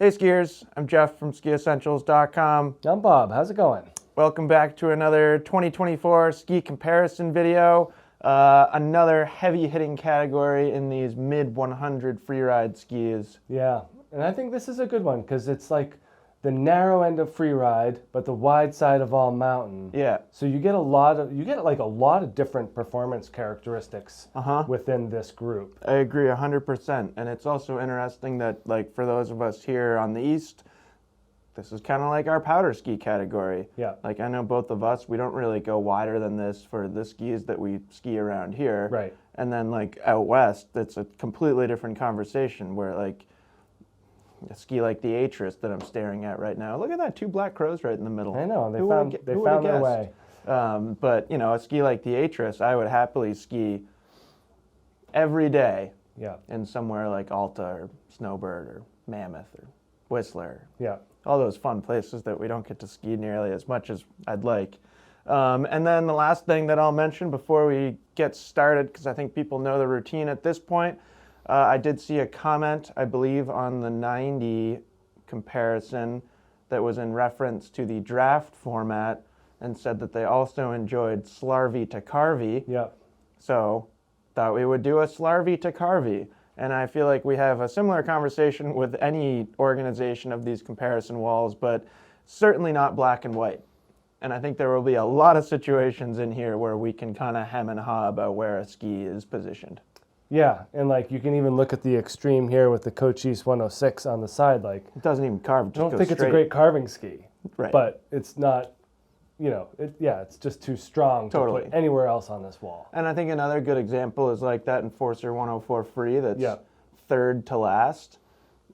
Hey skiers, I'm Jeff from skiessentials.com. I'm Bob, how's it going? Welcome back to another 2024 ski comparison video. Another heavy hitting category in these mid-100 freeride skis. Yeah, and I think this is a good one because it's like the narrow end of freeride, but the wide side of all mountain. Yeah. So you get a lot of different performance characteristics within this group. I agree 100%. And it's also interesting that, like, for those of us here on the east, this is kind of like our powder ski category. Yeah. Like, I know both of us, we don't really go wider than this for the skis that we ski around here. Right. And then, like, out west, it's a completely different conversation where, like, a ski like the Atris that I'm staring at right now. Look at that, two black crows right in the middle. I know, they found their way. But, you know, a ski like the Atris, I would happily ski every day in somewhere like Alta or Snowbird or Mammoth or Whistler. Yeah. All those fun places that we don't get to ski nearly as much as I'd like. And then the last thing that I'll mention before we get started, because I think people know the routine at this point, I did see a comment, I believe, on the 90 comparison that was in reference to the draft format and said that they also enjoyed Slarvy to Carvy. Yeah. So thought we would do a Slarvy to Carvy. And I feel like we have a similar conversation with any organization of these comparison walls, but certainly not black and white. And I think there will be a lot of situations in here where we can kind of hem and haw about where a ski is positioned. Yeah, and like you can even look at the extreme here with the Cochise 106 on the side. Like it doesn't even carve. I don't think it's a great carving ski, right? But it's not, you know, it's just too strong to put anywhere else on this wall. And I think another good example is like that Enforcer 104 Free that's third to last.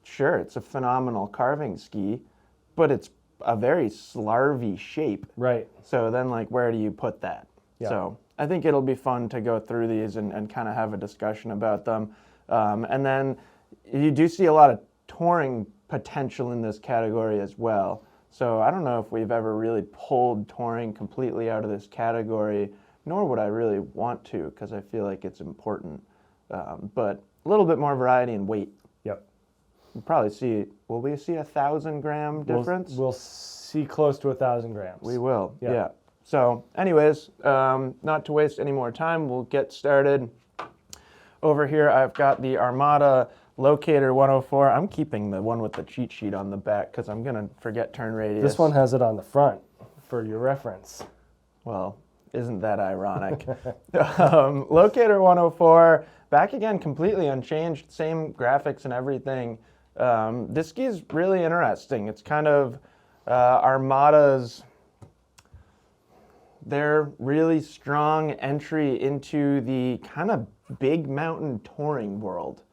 Sure, it's a phenomenal carving ski, but it's a very slarvy shape. Right. So then, like, where do you put that? Yeah. So I think it'll be fun to go through these and kind of have a discussion about them. And then you do see a lot of touring potential in this category as well. So I don't know if we've ever really pulled touring completely out of this category, nor would I really want to because I feel like it's important. But a little bit more variety in weight. Yep. We'll probably see, will we see 1,000-gram difference? We'll see close to 1,000 grams. We will, yeah. So anyways, not to waste any more time, we'll get started. Over here, I've got the Armada Locator 104. I'm keeping the one with the cheat sheet on the back because I'm going to forget turn radius. This one has it on the front for your reference. Well, isn't that ironic? Locator 104, back again, completely unchanged, same graphics and everything. This ski is really interesting. It's kind of Armada's their really strong entry into the kind of big mountain touring world.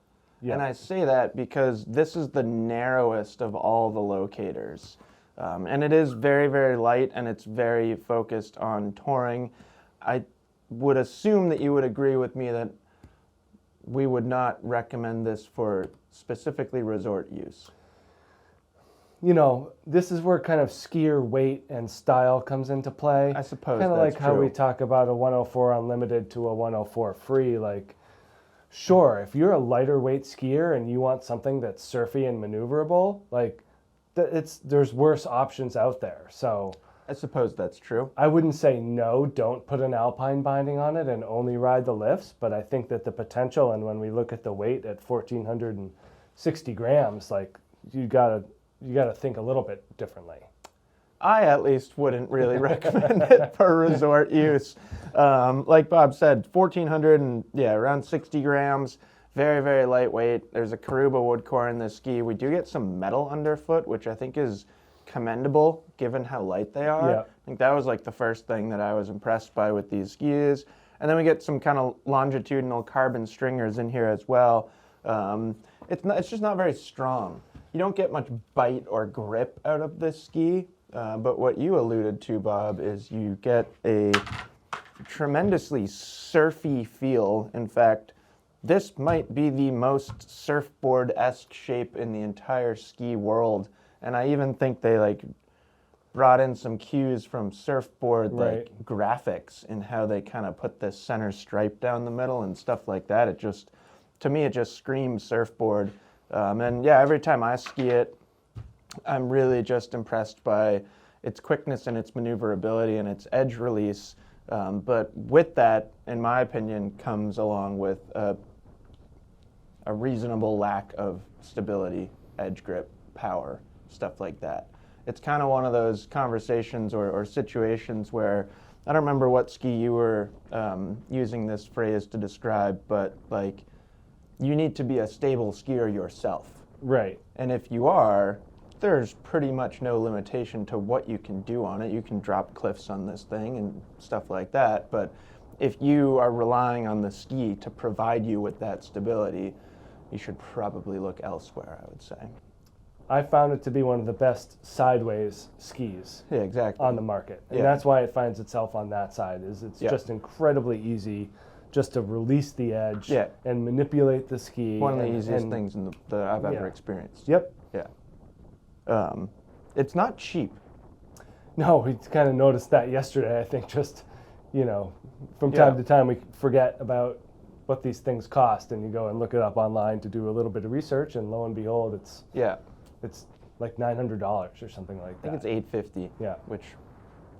Yeah. And I say that because this is the narrowest of all the locators. And it is very, very light and it's very focused on touring. I would assume that you would agree with me that we would not recommend this for specifically resort use. You know, this is where kind of skier weight and style comes into play. I suppose kind of that's like how we talk about a 104 Unlimited to a 104 Free. Like, sure, if you're a lighter weight skier and you want something that's surfy and maneuverable, like, there's worse options out there. So I suppose that's true. I wouldn't say no, don't put an alpine binding on it and only ride the lifts, but I think that the potential, and when we look at the weight at 1,460 grams, like, you gotta think a little bit differently. I at least wouldn't really recommend it for resort use. Like Bob said, 1,400 and around 60 grams, very, very lightweight. There's a Karuba wood core in this ski. We do get some metal underfoot, which I think is commendable given how light they are. Yeah. I think that was like the first thing that I was impressed by with these skis. And then we get some kind of longitudinal carbon stringers in here as well. It's just not very strong. You don't get much bite or grip out of this ski, but what you alluded to, Bob, is you get a tremendously surfy feel. In fact, this might be the most surfboard-esque shape in the entire ski world, and I even think they like brought in some cues from surfboard like graphics in how they kind of put this center stripe down the middle and stuff like that. To me, it just screams surfboard. And yeah, every time I ski it, I'm really just impressed by its quickness and its maneuverability and its edge release. But with that, in my opinion, comes along with a reasonable lack of stability, edge grip, power, stuff like that. It's kind of one of those conversations or situations where, I don't remember what ski you were using this phrase to describe, but like, you need to be a stable skier yourself. Right. And if you are, there's pretty much no limitation to what you can do on it. You can drop cliffs on this thing and stuff like that, but if you are relying on the ski to provide you with that stability, you should probably look elsewhere, I would say. I found it to be one of the best sideways skis Yeah, exactly. on the market. And Yeah. that's why it finds itself on that side, is it's Yeah. just incredibly easy just to release the edge Yeah. and manipulate the ski. One of the and- easiest and- things that I've ever Yeah. experienced. Yep. Yeah. It's not cheap. No, we kind of noticed that yesterday. I think just, from time to time we forget about what these things cost, and you go and look it up online to do a little bit of research, and lo and behold, it's like $900 or something like that. I think it's $850. Yeah. Which,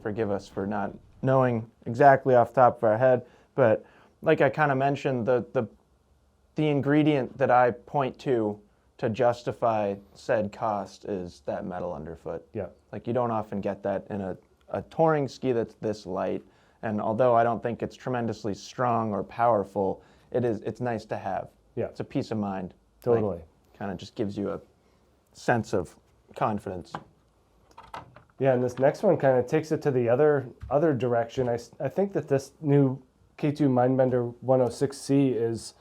forgive us for not knowing exactly off the top of our head, but like I kind of mentioned, the ingredient that I point to justify said cost is that metal underfoot. Yeah. Like, you don't often get that in a touring ski that's this light. And although I don't think it's tremendously strong or powerful, it's nice to have. Yeah. It's a peace of mind. Totally. Kind of just gives you a sense of confidence. Yeah, and this next one kind of takes it to the other direction. I think that this new K2 Mindbender 106C is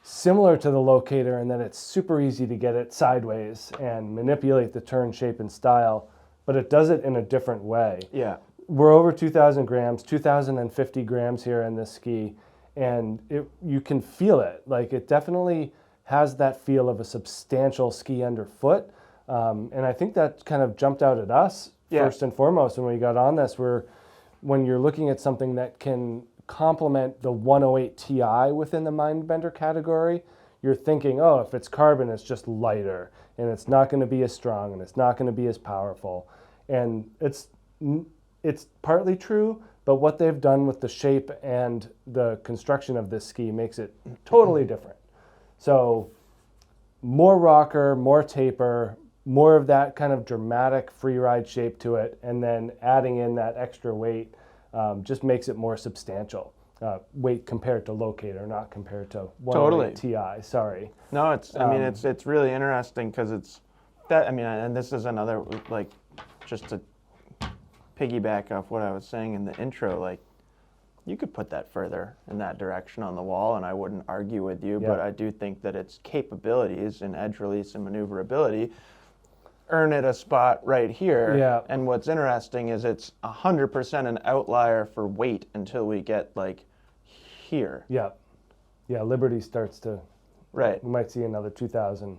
similar to the Locator in that it's super easy to get it sideways and manipulate the turn shape and style, but it does it in a different way. Yeah. We're over 2,000 grams, 2,050 grams here in this ski, and you can feel it. Like, it definitely has that feel of a substantial ski underfoot. And I think that kind of jumped out at us first and foremost when we got on this, when you're looking at something that can complement the 108 Ti within the Mindbender category, you're thinking, oh, if it's carbon, it's just lighter, and it's not going to be as strong, and it's not going to be as powerful. And it's partly true, but what they've done with the shape and the construction of this ski makes it totally different. So more rocker, more taper, more of that kind of dramatic free ride shape to it, and then adding in that extra weight just makes it more substantial. Weight compared to Locator, not compared to 108 Ti. Sorry. No, it's really interesting because it's that. I mean, and this is another, like, just to piggyback off what I was saying in the intro. Like, you could put that further in that direction on the wall, and I wouldn't argue with you. Yeah. But I do think that its capabilities in edge release and maneuverability earn it a spot right here. Yeah. And what's interesting is it's 100% an outlier for weight until we get like here. Yeah. Liberty starts to. Right. We might see another 2,000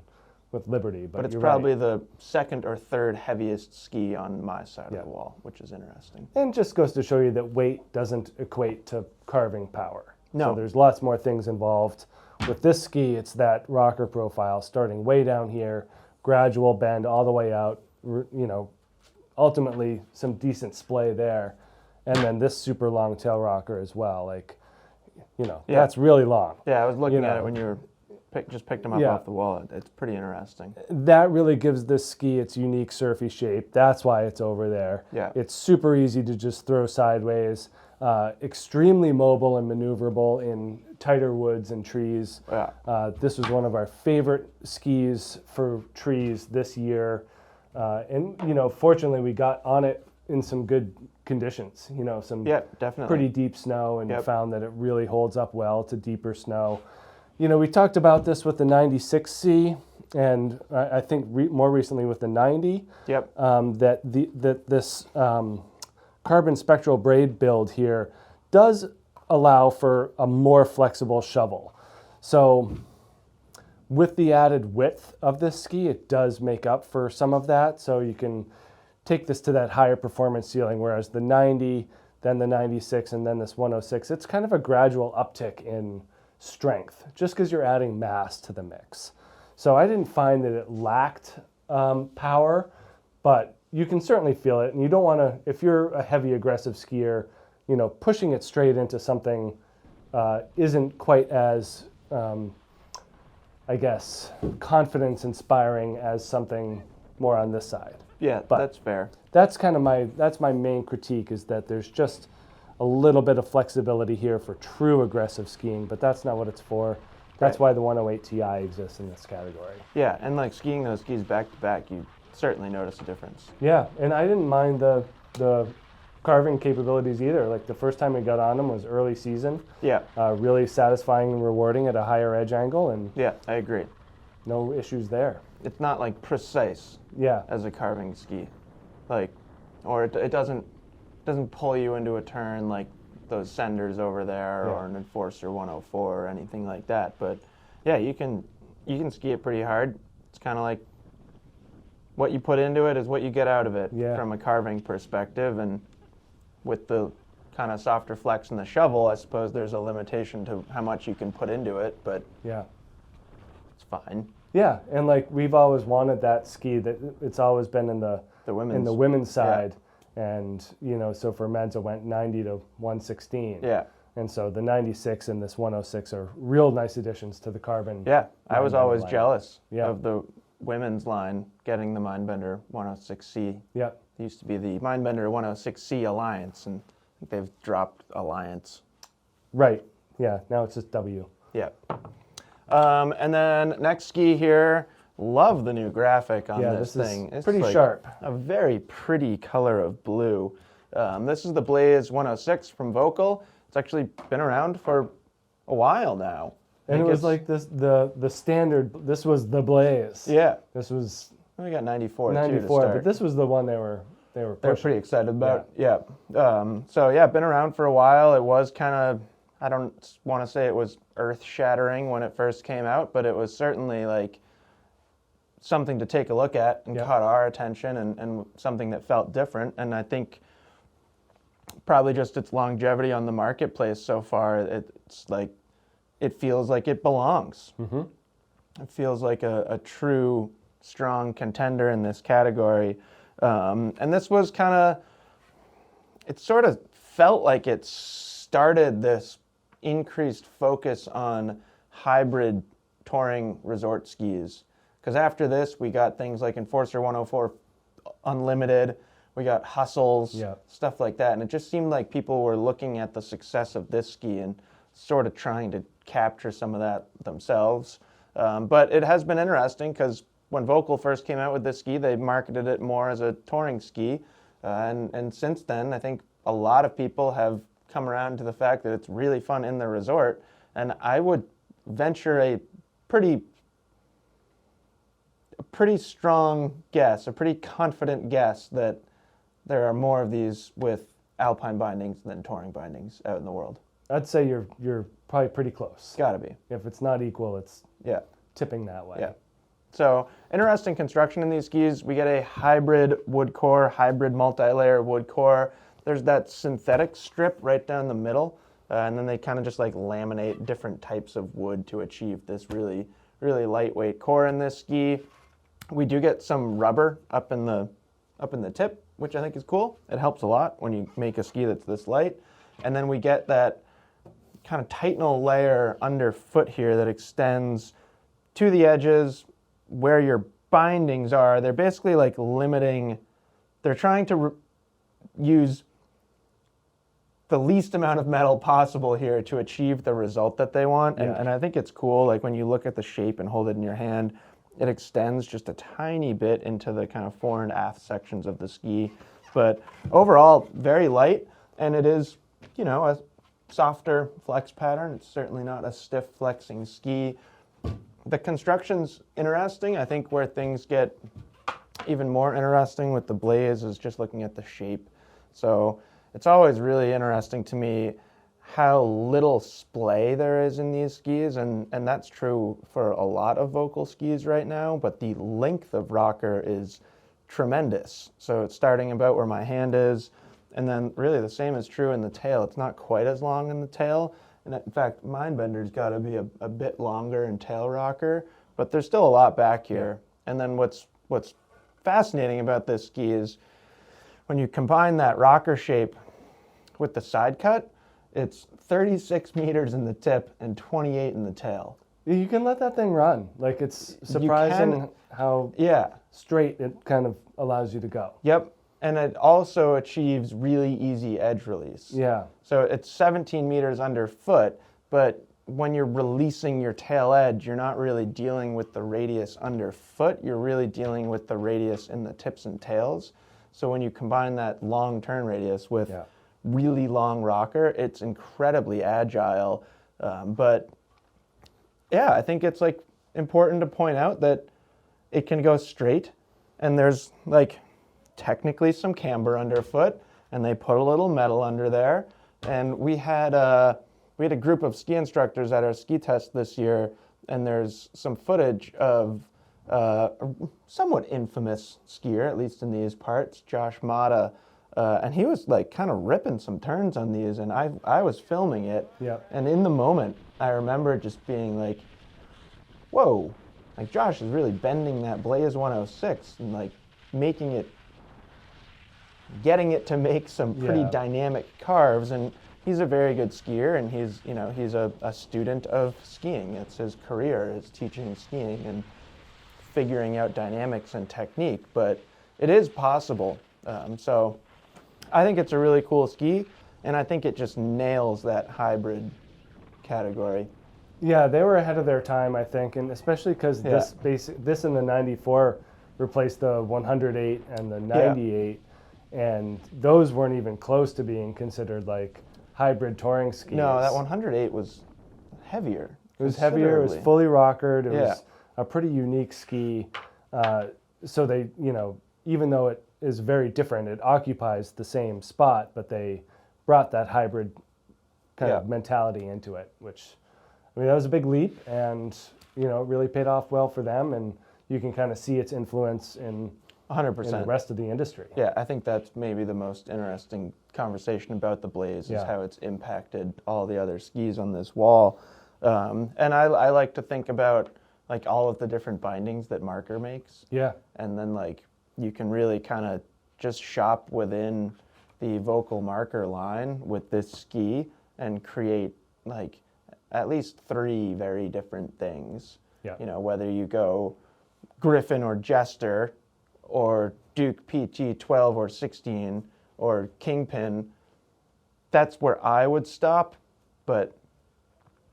with Liberty, but it's you're probably right. the second or third heaviest ski on my side of the wall, which is interesting. And just goes to show you that weight doesn't equate to carving power. No. So there's lots more things involved. With this ski, it's that rocker profile starting way down here, gradual bend all the way out, ultimately some decent splay there. And then this super long tail rocker as well. Like, that's really long. Yeah, I was looking at it when you were just picked them up off the wall. It's pretty interesting. That really gives this ski its unique surfy shape. That's why it's over there. Yeah. It's super easy to just throw sideways, extremely mobile and maneuverable in tighter woods and trees. Yeah. This was one of our favorite skis for trees this year. And fortunately we got on it in some good conditions, some definitely pretty deep snow, and Yep. found that it really holds up well to deeper snow. We talked about this with the 96C, and I think more recently with the 90. Yep. That this carbon spectral braid build here does allow for a more flexible shovel. So with the added width of this ski, it does make up for some of that. So you can take this to that higher performance ceiling, whereas the 90, then the 96, and then this 106, it's kind of a gradual uptick in strength, just because you're adding mass to the mix. So I didn't find that it lacked power, but you can certainly feel it. And you don't want to, if you're a heavy aggressive skier, you know, pushing it straight into something isn't quite as, I guess, confidence inspiring as something more on this side. Yeah, But that's fair. That's kind of that's my main critique, is that there's just a little bit of flexibility here for true aggressive skiing, but that's not what it's for. That's Right. why the 108 Ti exists in this category. Yeah, and like skiing those skis back to back, you certainly notice a difference. Yeah, and I didn't mind the carving capabilities either. Like the first time we got on them was early season. Yeah, Really satisfying and rewarding at a higher edge angle, and yeah, I agree. no issues there. It's not like precise Yeah, as a carving ski, like, or it doesn't pull you into a turn like those Senders over there, Yeah. or an Enforcer 104 or anything like that. But yeah, you can ski it pretty hard. It's kind of like what you put into it is what you get out of it Yeah. from a carving perspective. And with the kind of softer flex in the shovel, I suppose there's a limitation to how much you can put into it, but yeah. it's fine. Yeah, and like we've always wanted that ski, that it's always been in the women's side. And, you know, so for men's, it went 90 to 116. Yeah. And so the 96 and this 106 are real nice additions to the carbon. Yeah, I was Mindbender always line. jealous Yeah. of the women's line getting the Mindbender 106C. Yeah. It used to be the Mindbender 106C Alliance, and I think they've dropped Alliance. Right. Yeah. Now it's just W. Yeah. And then next ski here, love the new graphic on Yeah, this this is thing. It's pretty like sharp. A very pretty color of blue. This is the Blaze 106 from Volkl. It's actually been around for a while now. I And it think was it's- like this, the standard, this was the Blaze. Yeah. This was We got 94 too to 94, start. but this was the one they were They're pushing. pretty excited about. Yeah. So yeah, been around for a while. It was kind of, I don't want to say it was earth-shattering when it first came out, but it was certainly like something to take a look at and Yeah. caught our attention, and something that felt different. And I think probably just its longevity on the marketplace so far, it's like, it feels like it belongs. Mm-hmm. It feels like a true strong contender in this category. And this was kind of, it sort of felt like it started this increased focus on hybrid touring resort skis. Because after this, we got things like Enforcer 104 Unlimited, we got Hustles, Yeah. stuff like that. And it just seemed like people were looking at the success of this ski and sort of trying to capture some of that themselves. But it has been interesting because when Volkl first came out with this ski, they marketed it more as a touring ski. And since then, I think a lot of people have come around to the fact that it's really fun in the resort. And I would venture a pretty strong guess, a pretty confident guess that there are more of these with alpine bindings than touring bindings out in the world. I'd say you're probably pretty close. Gotta be. If it's not equal, it's Yeah. tipping that way. Yeah. So interesting construction in these skis. We get a hybrid wood core, hybrid multi-layer wood core. There's that synthetic strip right down the middle, and then they kind of just like laminate different types of wood to achieve this really, really lightweight core in this ski. We do get some rubber up in the tip, which I think is cool. It helps a lot when you make a ski that's this light. And then we get that kind of titanal layer underfoot here that extends to the edges where your bindings are. They're basically like limiting, they're trying to use the least amount of metal possible here to achieve the result that they want. Yeah. And I think it's cool, like when you look at the shape and hold it in your hand, it extends just a tiny bit into the kind of fore and aft sections of the ski. But overall, very light, and it is, you know, a softer flex pattern. It's certainly not a stiff flexing ski. The construction's interesting. I think where things get even more interesting with the Blaze is just looking at the shape. So it's always really interesting to me how little splay there is in these skis, and that's true for a lot of Volkl skis right now, but the length of rocker is tremendous. So it's starting about where my hand is, and then really the same is true in the tail. It's not quite as long in the tail, and in fact, Mindbender's got to be a bit longer in tail rocker, but there's still a lot back here. And then what's fascinating about this ski is when you combine that rocker shape with the side cut, it's 36 meters in the tip and 28 in the tail. You can let that thing run. Like, it's surprising how straight it kind of allows you to go. Yep. And it also achieves really easy edge release. Yeah. So it's 17 meters underfoot, but when you're releasing your tail edge, you're not really dealing with the radius underfoot. You're really dealing with the radius in the tips and tails. So when you combine that long turn radius with really long rocker, it's incredibly agile. But yeah, I think it's like important to point out that it can go straight, and there's like technically some camber underfoot, and they put a little metal under there. And we had a group of ski instructors at our ski test this year, and there's some footage of a somewhat infamous skier, at least in these parts, Josh Mata, and he was like kind of ripping some turns on these, and I was filming it, and in the moment, I remember just being like, whoa, like Josh is really bending that Blaze 106 and like getting it to make some pretty dynamic carves, and he's a very good skier, and he's a student of skiing. It's his career, is teaching skiing and figuring out dynamics and technique, but it is possible. So I think it's a really cool ski, and I think it just nails that hybrid category. Yeah, they were ahead of their time, I think, and especially because this in the 94 replaced the 108 and the 98, and those weren't even close to being considered like hybrid touring skis. No, that 108 was heavier. It was heavier, it was fully rockered, it was a pretty unique ski. So they, even though it is very different, it occupies the same spot, but they brought that hybrid kind of mentality into it, which, I mean, that was a big leap, and, it really paid off well for them, and you can kind of see its influence in 100%. In the rest of the industry. Yeah, I think that's maybe the most interesting conversation about the Blaze, is how it's impacted all the other skis on this wall. And I like to think about like all of the different bindings that Marker makes. Yeah. And then like you can really kind of just shop within the Volkl Marker line with this ski and create like at least 3 very different things. Yeah. Whether you go Griffin or Jester, or Duke PT 12 or 16, or Kingpin, that's where I would stop, but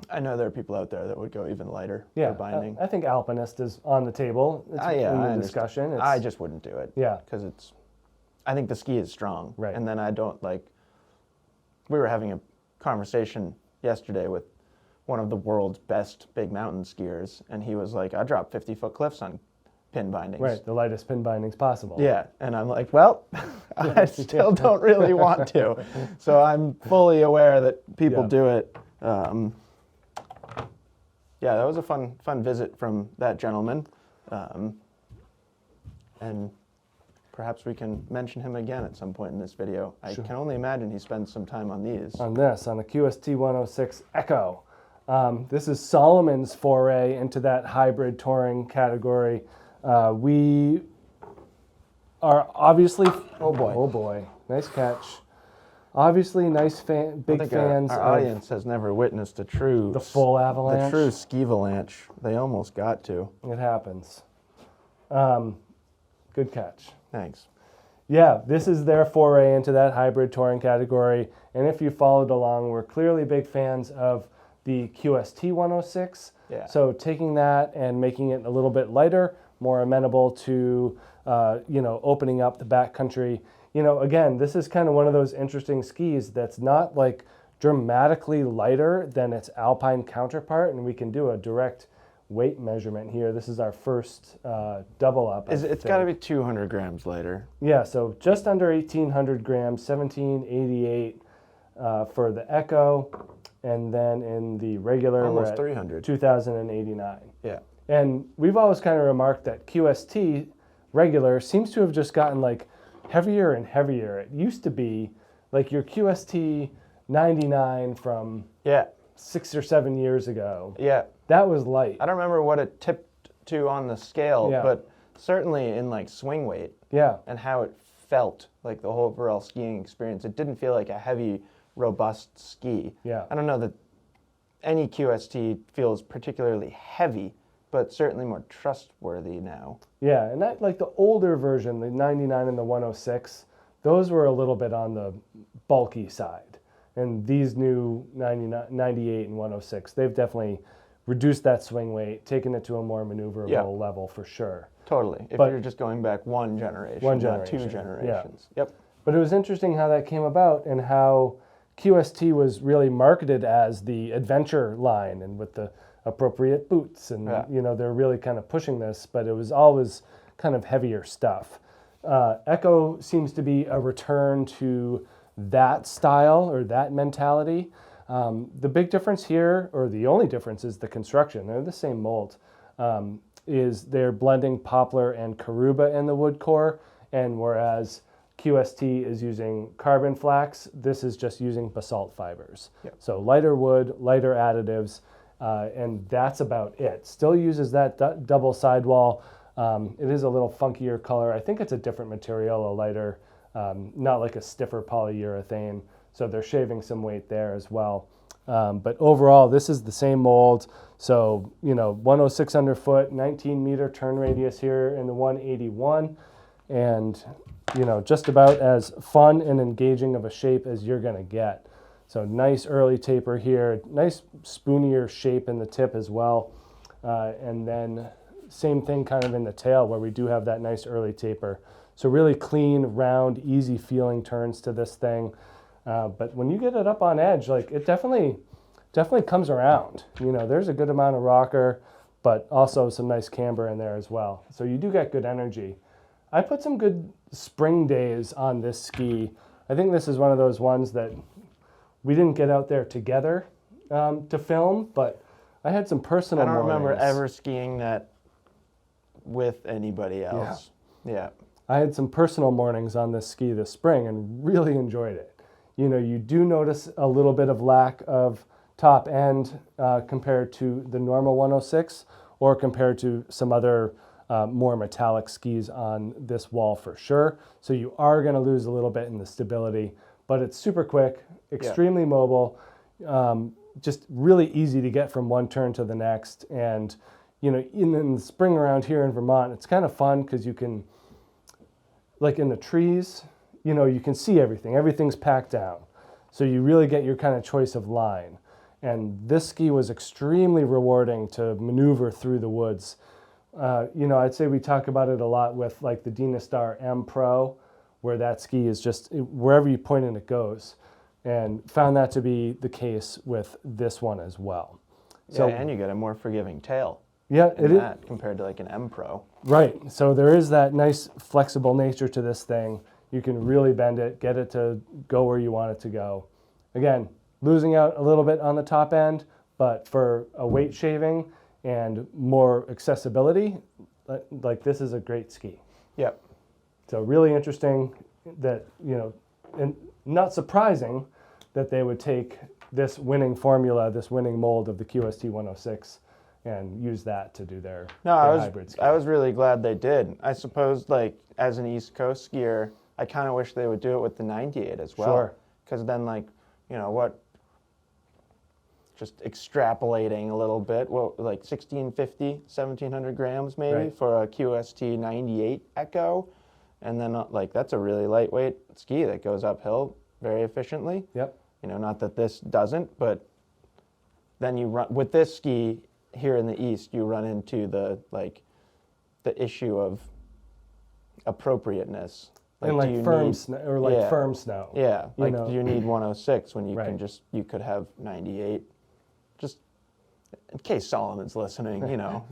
I know there are people out there that would go even lighter for binding. I think Alpinist is on the table. It's in the discussion. I just wouldn't do it. Yeah. Because I think the ski is strong. Right. And then I don't we were having a conversation yesterday with one of the world's best big mountain skiers, and he was like, I drop 50-foot cliffs on pin bindings. Right, the lightest pin bindings possible. Yeah, and I'm like, well, I still don't really want to. So I'm fully aware that people do it. Yeah, that was a fun visit from that gentleman. And perhaps we can mention him again at some point in this video. I can only imagine he spends some time on these. On the QST 106 Echo. This is Salomon's foray into that hybrid touring category. We are obviously... Oh boy. Nice catch. Obviously, big fans. Our audience has never witnessed the full avalanche. The true ski-avalanche. They almost got to. It happens. Good catch. Thanks. Yeah, this is their foray into that hybrid touring category. And if you followed along, we're clearly big fans of the QST 106. Yeah. So taking that and making it a little bit lighter, more amenable to, opening up the backcountry. Again, this is kind of one of those interesting skis that's not like dramatically lighter than its alpine counterpart, and we can do a direct weight measurement here. This is our first double up. It's got to be 200 grams lighter. Yeah, so just under 1,800 grams, 1788 for the Echo, and then in the regular, almost we're at 300. 2,089. Yeah. And we've always kind of remarked that QST regular seems to have just gotten like heavier and heavier. It used to be like your QST 99 from 6 or 7 years ago. Yeah. That was light. I don't remember what it tipped to on the scale, but certainly in like swing weight Yeah. and how it felt, like the whole overall skiing experience. It didn't feel like a heavy, robust ski. Yeah. I don't know that any QST feels particularly heavy, but certainly more trustworthy now. Yeah, and that, like the older version, the 99 and the 106, those were a little bit on the bulky side. And these new 98 and 106, they've definitely reduced that swing weight, taken it to a more maneuverable level for sure. Totally. If But- you're just going back one generation, One not two generation, generations. Yep. But it was interesting how that came about and how QST was really marketed as the adventure line and with the appropriate boots. And, you know, they're really kind of pushing this, but it was always kind of heavier stuff. Echo seems to be a return to that style or that mentality. The big difference here, or the only difference, is the construction. They're the same mold. Is they're blending poplar and caruba in the wood core, and whereas QST is using carbon flax, this is just using basalt fibers. Yep. So lighter wood, lighter additives, and that's about it. Still uses that double sidewall. It is a little funkier color. I think it's a different material, a lighter, not like a stiffer polyurethane. So they're shaving some weight there as well. But overall, this is the same mold. So, you know, 106 underfoot, 19 meter turn radius here in the 181. And, you know, just about as fun and engaging of a shape as you're going to get. So nice early taper here, nice spoonier shape in the tip as well. And then same thing kind of in the tail where we do have that nice early taper. So really clean, round, easy feeling turns to this thing. But when you get it up on edge, like it definitely comes around. You know, there's a good amount of rocker, but also some nice camber in there as well. So you do get good energy. I put some good spring days on this ski. I think this is one of those ones that we didn't get out there together to film, but I had some personal I don't remember mornings. ever skiing that with anybody else. Yeah. I had some personal mornings on this ski this spring and really enjoyed it. You know, you do notice a little bit of lack of top end compared to the normal 106 or compared to some other more metallic skis on this wall for sure. So you are going to lose a little bit in the stability, but it's super quick, extremely mobile, just really easy to get from one turn to the next. And, you know, in the spring around here in Vermont, it's kind of fun because you can, like in the trees, you know, you can see everything. Everything's packed down. So you really get your kind of choice of line. And this ski was extremely rewarding to maneuver through the woods. You know, I'd say we talk about it a lot with like the Dynastar M Pro, where that ski is just, wherever you point it, it goes. And found that to be the case with this one as well. So, yeah, and you get a more forgiving tail. Yeah, in that compared to like an M Pro. Right. So there is that nice flexible nature to this thing. You can really bend it, get it to go where you want it to go. Again, losing out a little bit on the top end, but for a weight shaving and more accessibility, like this is a great ski. Yep. So really interesting that, you know, and not surprising that they would take this winning formula, this winning mold of the QST 106 and use that to do their hybrid ski. I was really glad they did. I suppose, like, as an East Coast skier, I kind of wish they would do it with the 98 as well. Sure. Because then, like, you know, just extrapolating a little bit, like 1650, 1700 grams maybe for a QST 98 Echo. And then, like, that's a really lightweight ski that goes uphill very efficiently. Yep. You know, not that this doesn't, but then you run, with this ski, here in the East, you run into the issue of appropriateness. Like, and like firm snow, or like firm snow. Yeah, like do you need 106 when you can you could have 98? Just in case Solomon's listening, you know.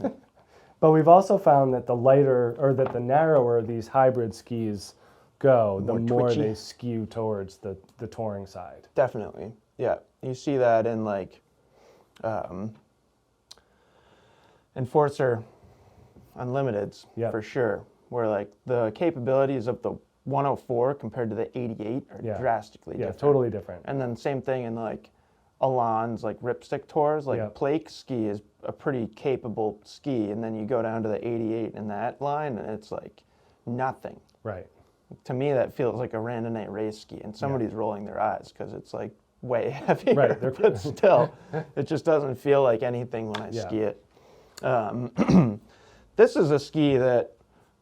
But we've also found that the lighter, or that the narrower these hybrid skis go, the more they skew towards the touring side. Definitely, yeah. You see that in like Enforcer Unlimiteds, for sure, where like the capabilities of the 104 compared to the 88 are drastically different. Yeah, totally different. And then same thing in like Elan's like Ripstick tours, like Yeah. Plake ski is a pretty capable ski, and then you go down to the 88 in that line, and it's like nothing. Right. To me, that feels like a randonnée race ski, and somebody's rolling their eyes because it's like way heavier. Right, But still, it just doesn't feel like anything when I ski it. This is a ski that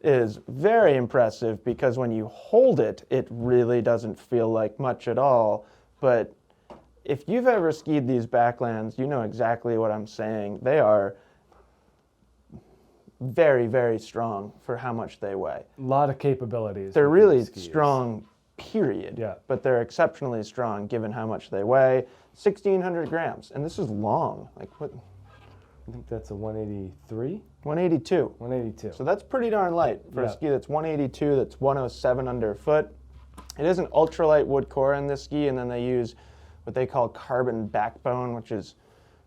is very impressive because when you hold it, it really doesn't feel like much at all. But if you've ever skied these Backlands, you know exactly what I'm saying. They are very, very strong for how much they weigh. A lot of capabilities. They're with really these skis. strong, period. Yeah. But they're exceptionally strong given how much they weigh. 1,600 grams. And this is long. Like what? I think that's a 183? 182. 182. So that's pretty darn light for a ski that's 182, that's 107 underfoot. It is an ultralight wood core in this ski, and then they use what they call carbon backbone, which is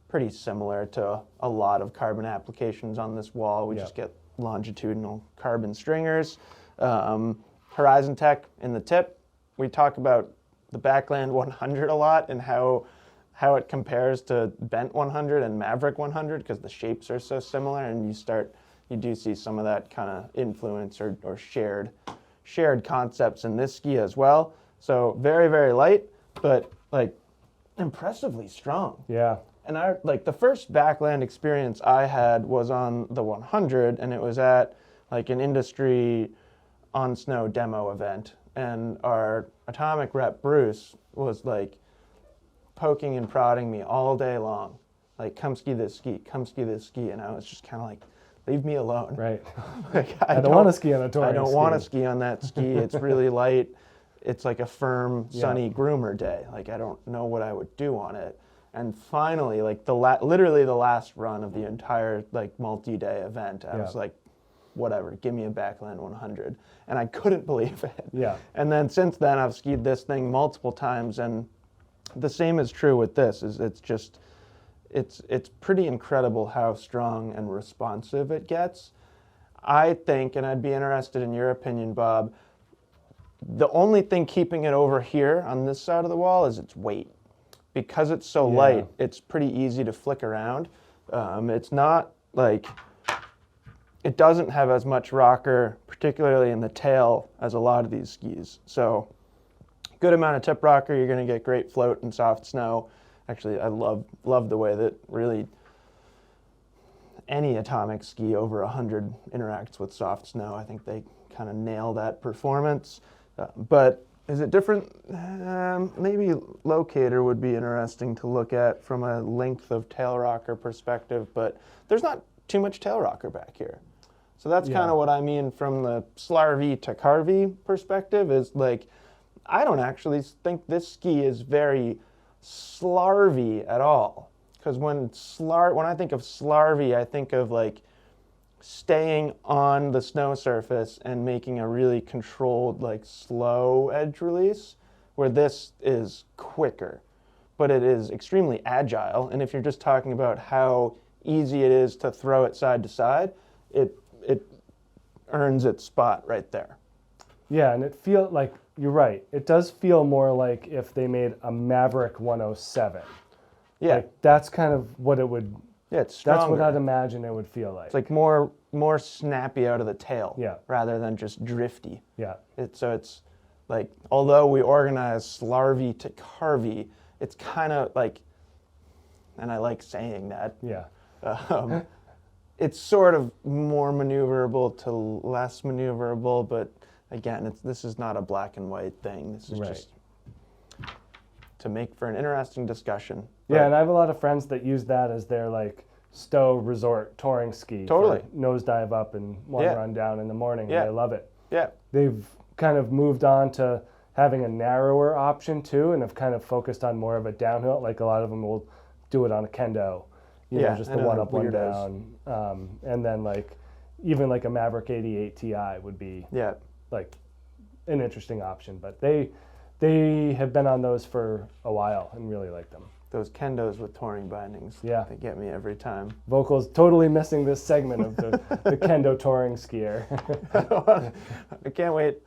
pretty similar to a lot of carbon applications on this wall. We just get longitudinal carbon stringers. Horizon Tech in the tip. We talk about the Backland 100 a lot and how it compares to Bent 100 and Maverick 100 because the shapes are so similar, and you do see some of that kind of influence or shared concepts in this ski as well. So very, very light, but like impressively strong. Yeah. And the first Backland experience I had was on the 100, and it was at like an industry on snow demo event, and our atomic rep Bruce was like poking and prodding me all day long, like come ski this ski, and I was just kind of like, leave me alone. Right. Like, I don't want to ski on a touring I don't ski. want to ski on that ski. It's really light. It's like a firm, sunny groomer day. Like I don't know what I would do on it. And finally, like literally the last run of the entire like multi-day event, I was like, whatever, give me a Backland 100. And I couldn't believe it. Yeah. And then since then, I've skied this thing multiple times, and the same is true with this. It's pretty incredible how strong and responsive it gets. I think, and I'd be interested in your opinion, Bob, the only thing keeping it over here on this side of the wall is its weight. Because it's so light, it's pretty easy to flick around. It's not like, it doesn't have as much rocker, particularly in the tail, as a lot of these skis. So good amount of tip rocker, you're going to get great float and soft snow. Actually, I love the way that really any atomic ski over 100 interacts with soft snow. I think they kind of nail that performance. But is it different? Maybe Locator would be interesting to look at from a length of tail rocker perspective, but there's not too much tail rocker back here. So that's kind of what I mean from the Slarvy to Carvy perspective is like, I don't actually think this ski is very Slarvy at all. Because when I think of Slarvy, I think of like staying on the snow surface and making a really controlled, like slow edge release, where this is quicker. But it is extremely agile, and if you're just talking about how easy it is to throw it side to side, it earns its spot right there. Yeah, and it feels like, you're right, it does feel more like if they made a Maverick 107. Yeah. Like, that's kind of what it would, It's stronger. that's what I'd imagine it would feel like. It's like more snappy out of the tail, rather than just drifty. Yeah. So it's like, although we organize Slarvy to Carvy, it's kind of like, and I like saying that. Yeah. It's sort of more maneuverable to less maneuverable, but again, this is not a black and white thing. This is just to make for an interesting discussion. Yeah, and I have a lot of friends that use that as their like Stowe resort touring ski. Totally. Nosedive up and one run down in the morning. Yeah. And they love it. Yeah. They've kind of moved on to having a narrower option too, and have kind of focused on more of a downhill. Like a lot of them will do it on a kendo, you know, just the one up, one down. And then like even like a Maverick 88 Ti would be like an interesting option. But they have been on those for a while and really like them. Those kendos with touring bindings, they get me every time. Volkl's totally missing this segment of the kendo touring skier. I can't wait.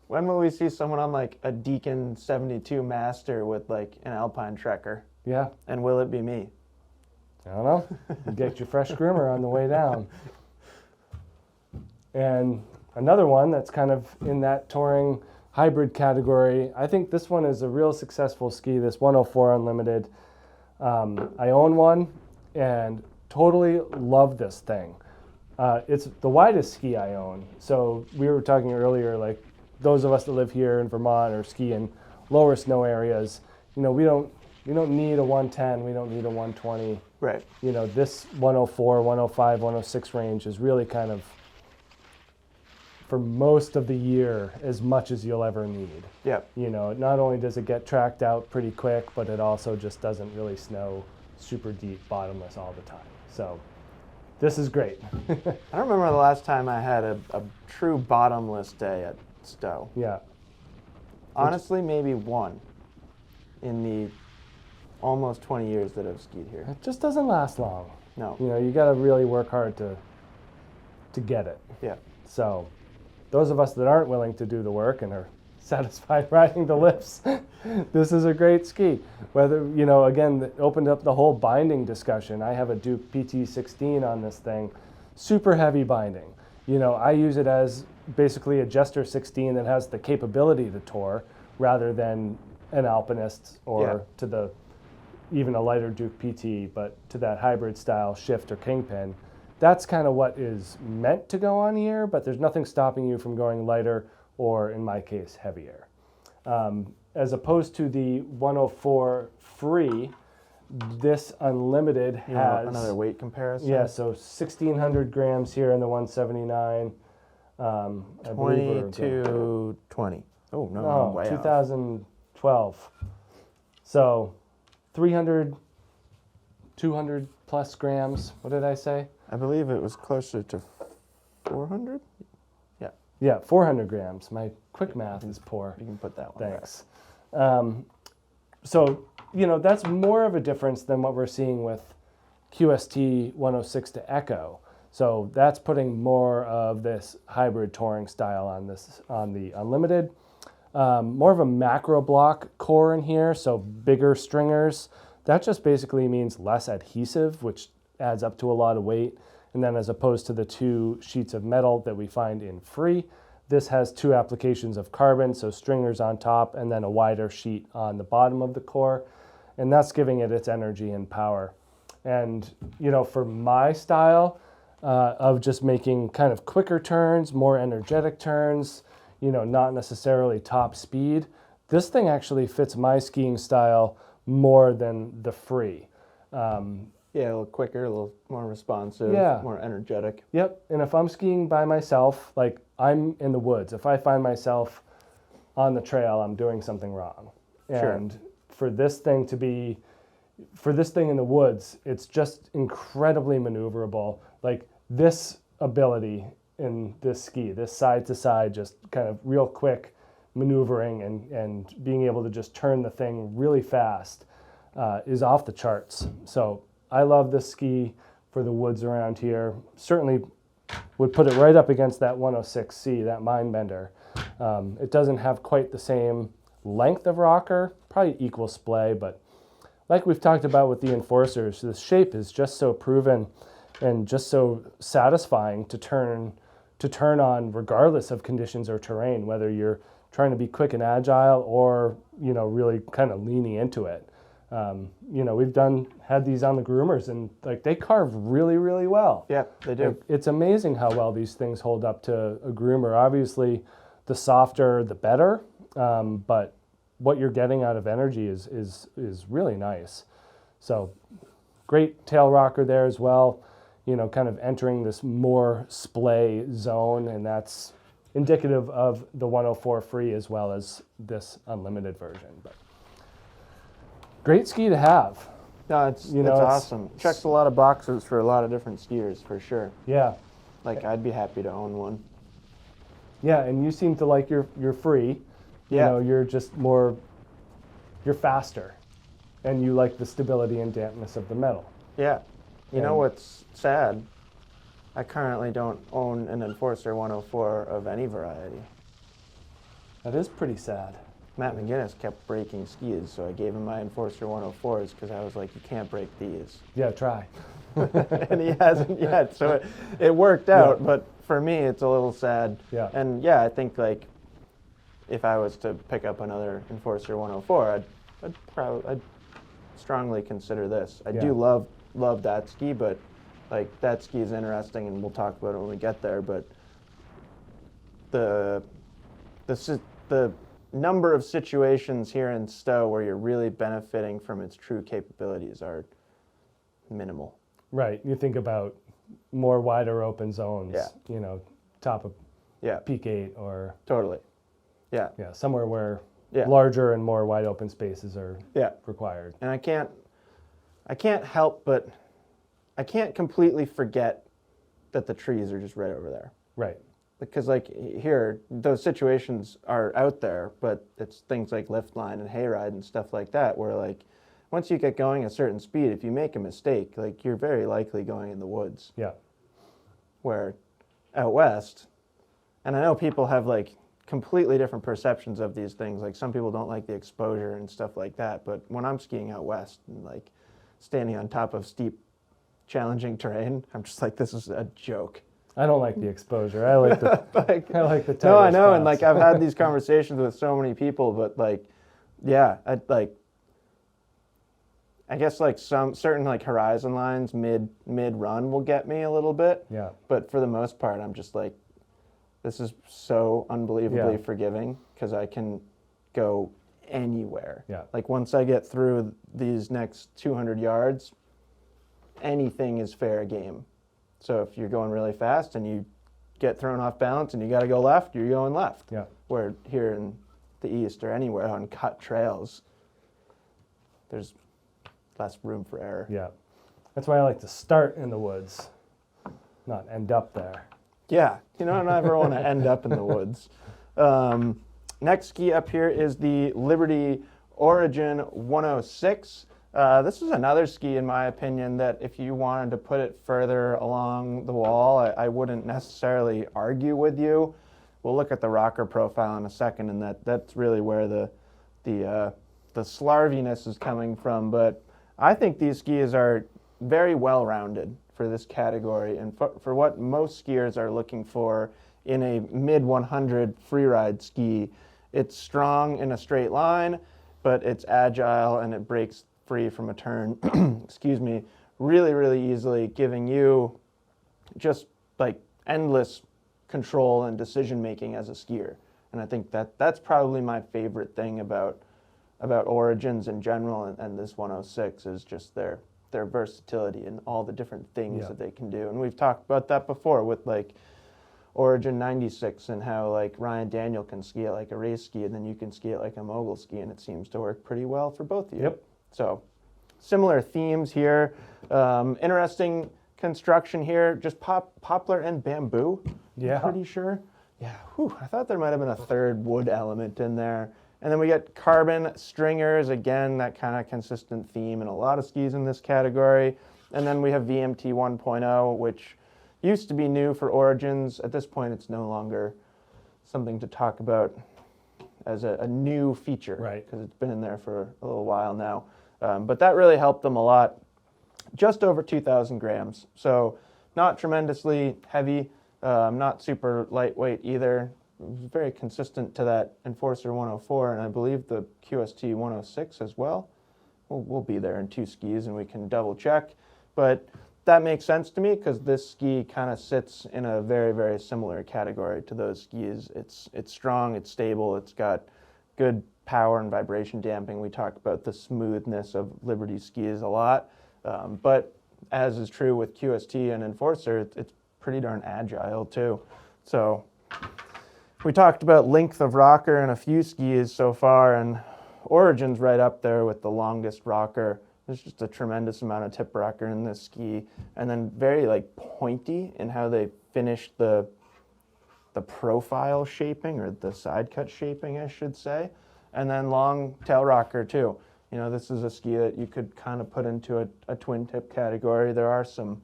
When will we see someone on like a Deacon 72 Master with like an Alpine Trekker? Yeah. And will it be me? I don't know. You get your fresh groomer on the way down. And another one that's kind of in that touring hybrid category, I think this one is a real successful ski, this 104 Unlimited. I own one and totally love this thing. It's the widest ski I own. So we were talking earlier, like those of us that live here in Vermont or ski in lower snow areas, you know, we don't need a 110, we don't need a 120. Right. You know, this 104, 105, 106 range is really kind of, for most of the year, as much as you'll ever need. Yep. You know, not only does it get tracked out pretty quick, but it also just doesn't really snow super deep, bottomless all the time. So this is great. I don't remember the last time I had a true bottomless day at Stowe. Yeah. Honestly, maybe one in the almost 20 years that I've skied here. It just doesn't last long. No. You know, you got to really work hard to get it. Yeah. So those of us that aren't willing to do the work and are satisfied riding the lifts, this is a great ski. Whether, you know, again, it opened up the whole binding discussion. I have a Duke PT16 on this thing, super heavy binding. You know, I use it as basically a Jester 16 that has the capability to tour rather than an Alpinist or to the even a lighter Duke PT, but to that hybrid style shift or kingpin. That's kind of what is meant to go on here, but there's nothing stopping you from going lighter or, in my case, heavier. As opposed to the 104 Free, this Unlimited has... another weight comparison? Yeah, so 1,600 grams here in the 179. 20 to 20. Oh, no, I'm way off. 2012. So 300, 200 plus grams. What did I say? I believe it was closer to 400? Yeah. Yeah, 400 grams. My quick math is poor. You can put that one Thanks. So, you know, that's more of a difference than what we're seeing with QST 106 to Echo. So that's putting more of this hybrid touring style on the Unlimited. More of a macro block core in here, so bigger stringers. That just basically means less adhesive, which adds up to a lot of weight. And then as opposed to the 2 sheets of metal that we find in Free, this has 2 applications of carbon, so stringers on top and then a wider sheet on the bottom of the core. And that's giving it its energy and power. And, you know, for my style of just making kind of quicker turns, more energetic turns, you know, not necessarily top speed, this thing actually fits my skiing style more than the Free. Yeah, a little quicker, a little more responsive, more energetic. Yep, and if I'm skiing by myself, like I'm in the woods, if I find myself on the trail, I'm doing something wrong. And for this thing in the woods, it's just incredibly maneuverable. Like this ability in this ski, this side to side, just kind of real quick maneuvering and being able to just turn the thing really fast is off the charts. So I love this ski for the woods around here. Certainly would put it right up against that 106C, that Mindbender. It doesn't have quite the same length of rocker, probably equal splay, but like we've talked about with the Enforcers, the shape is just so proven and just so satisfying to turn on regardless of conditions or terrain, whether you're trying to be quick and agile or, you know, really kind of leaning into it. You know, we've had these on the groomers and like they carve really, really well. Yeah, they do. Like, it's amazing how well these things hold up to a groomer. Obviously, the softer, the better, but what you're getting out of energy is really nice. So great tail rocker there as well, you know, kind of entering this more splay zone, and that's indicative of the 104 Free as well as this Unlimited version. But great ski to have. No, it's awesome. Checks a lot of boxes for a lot of different skiers, for sure. Yeah. Like, I'd be happy to own one. Yeah, and you seem to like your Free. You know, you're just you're faster, and you like the stability and dampness of the metal. Yeah. You know what's sad? I currently don't own an Enforcer 104 of any variety. That is pretty sad. Matt McGinnis kept breaking skis, so I gave him my Enforcer 104s because I was like, you can't break these. Yeah, try. And he hasn't yet, so it worked out, but for me, it's a little sad. Yeah. And yeah, I think like if I was to pick up another Enforcer 104, I'd strongly consider this. I do love that ski, but like that ski is interesting, and we'll talk about it when we get there. But the number of situations here in Stowe where you're really benefiting from its true capabilities are minimal. Right. You think about more wider open zones. Yeah. You know, top of Peak 8 or Totally. Yeah. Yeah, somewhere where larger and more wide open spaces are required. And I can't help but I can't completely forget that the trees are just right over there. Right. Because like here, those situations are out there, but it's things like lift line and hayride and stuff like that where like once you get going a certain speed, if you make a mistake, like you're very likely going in the woods. Yeah. Where out west, and I know people have like completely different perceptions of these things. Like some people don't like the exposure and stuff like that, but when I'm skiing out west and like standing on top of steep, challenging terrain, I'm just like, this is a joke. I don't like the exposure. I like the I like the tighter No, I know, spots. and like I've had these conversations with so many people, but like, yeah, I guess like some certain like horizon lines mid run will get me a little bit. Yeah. But for the most part, I'm just like, this is so unbelievably forgiving because I can go anywhere. Yeah. Like once I get through these next 200 yards, anything is fair game. So if you're going really fast and you get thrown off balance and you got to go left, you're going left. Yeah. Where here in the east or anywhere on cut trails, there's less room for error. Yeah. That's why I like to start in the woods, not end up there. Yeah, you know, I never want to end up in the woods. Next ski up here is the Liberty Origin 106. This is another ski, in my opinion, that if you wanted to put it further along the wall, I wouldn't necessarily argue with you. We'll look at the rocker profile in a second, and that's really where the slarviness is coming from. But I think these skis are very well-rounded for this category and for what most skiers are looking for in a mid-100 freeride ski. It's strong in a straight line, but it's agile and it breaks free from a turn, excuse me, really, really easily, giving you just like endless control and decision making as a skier. And I think that's probably my favorite thing about Origins in general and this 106 is just their versatility and all the different things that they can do. And we've talked about that before with like Origin 96 and how like Ryan Daniel can ski it like a race ski and then you can ski it like a mogul ski, and it seems to work pretty well for both of you. Yep. So similar themes here. Interesting construction here, just poplar and bamboo. Yeah. I'm pretty sure. Yeah, I thought there might have been a third wood element in there. And then we get carbon stringers, again, that kind of consistent theme in a lot of skis in this category. And then we have VMT 1.0, which used to be new for Origins. At this point, it's no longer something to talk about as a new feature. Right. Because it's been in there for a little while now. But that really helped them a lot. Just over 2,000 grams. So not tremendously heavy, not super lightweight either. It was very consistent to that Enforcer 104, and I believe the QST 106 as well. We'll be there in two skis, and we can double check. But that makes sense to me because this ski kind of sits in a very, very similar category to those skis. It's strong, it's stable, it's got good power and vibration damping. We talk about the smoothness of Liberty skis a lot, but as is true with QST and Enforcer, it's pretty darn agile too. So we talked about length of rocker in a few skis so far, and Origin's right up there with the longest rocker. There's just a tremendous amount of tip rocker in this ski, and then very like pointy in how they finished the profile shaping, or the side cut shaping, I should say, and then long tail rocker too. You know, this is a ski that you could kind of put into a twin tip category. There are some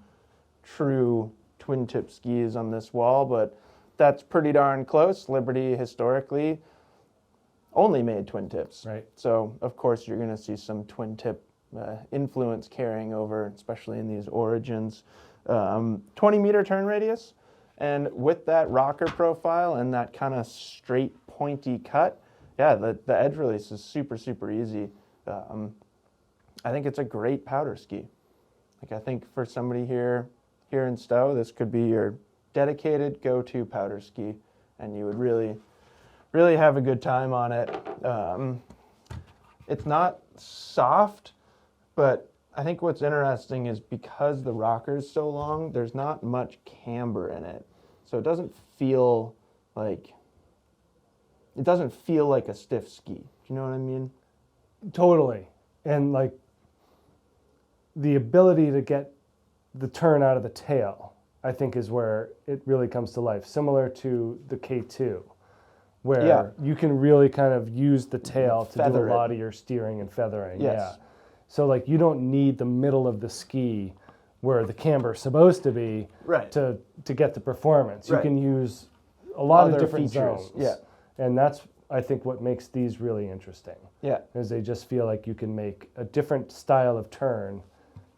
true twin tip skis on this wall, but that's pretty darn close. Liberty historically only made twin tips. Right. So of course you're going to see some twin tip influence carrying over, especially in these origins. 20-meter turn radius, and with that rocker profile and that kind of straight pointy cut, yeah, the edge release is super, super easy. I think it's a great powder ski. Like, I think for somebody here in Stowe, this could be your dedicated go-to powder ski, and you would really, really have a good time on it. It's not soft, but I think what's interesting is because the rocker's so long, there's not much camber in it. So it doesn't feel like a stiff ski. Do you know what I mean? Totally. And like the ability to get the turn out of the tail, I think, is where it really comes to life, similar to the K2, where you can really kind of use the tail to do a lot of your steering and feathering. Yes. Yeah. So like you don't need the middle of the ski where the camber's supposed to be to get the performance. You can use a lot of different zones. Yeah. And that's, I think, what makes these really interesting. Yeah. Is they just feel like you can make a different style of turn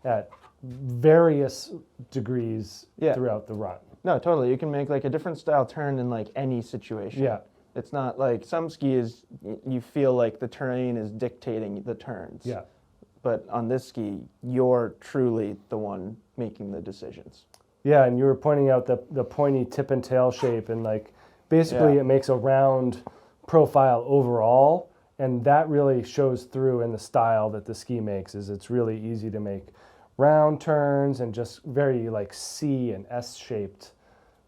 at various degrees throughout the run. No, totally. You can make like a different style turn in like any situation. Yeah. It's not like some skis, you feel like the terrain is dictating the turns. Yeah. But on this ski, you're truly the one making the decisions. Yeah, and you were pointing out the pointy tip and tail shape, and like basically it makes a round profile overall, and that really shows through in the style that the ski makes. Is it's really easy to make round turns and just very like C and S shaped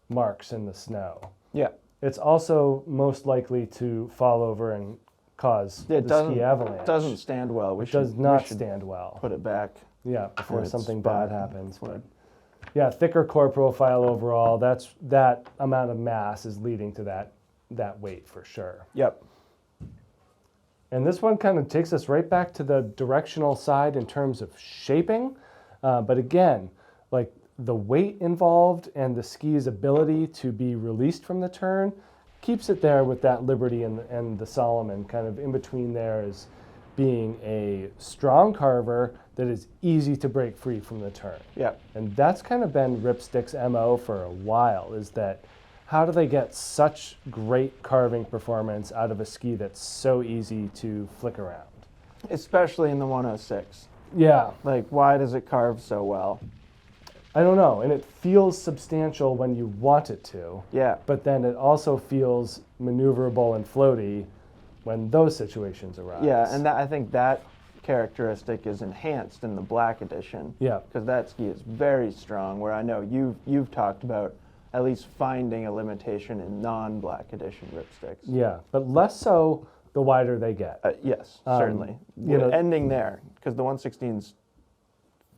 marks in the snow. Yeah. It's also most likely to fall over and cause the ski avalanche. It doesn't stand well. It does not stand well. Put it back. Yeah, before something bad happens. But yeah, thicker core profile overall. That amount of mass is leading to that weight for sure. Yep. And this one kind of takes us right back to the directional side in terms of shaping. But again, like the weight involved and the ski's ability to be released from the turn keeps it there with that Liberty and the Salomon kind of in between there as being a strong carver that is easy to break free from the turn. Yeah. And that's kind of been Ripstick's MO for a while, is that how do they get such great carving performance out of a ski that's so easy to flick around? Especially in the 106. Yeah. Like, why does it carve so well? I don't know, and it feels substantial when you want it to. Yeah. But then it also feels maneuverable and floaty when those situations arise. Yeah, and I think that characteristic is enhanced in the Black Edition. Yeah. Because that ski is very strong, where I know you've talked about at least finding a limitation in non-Black Edition Ripsticks. Yeah, but less so the wider they get. Yes, certainly. Ending there, because the 116s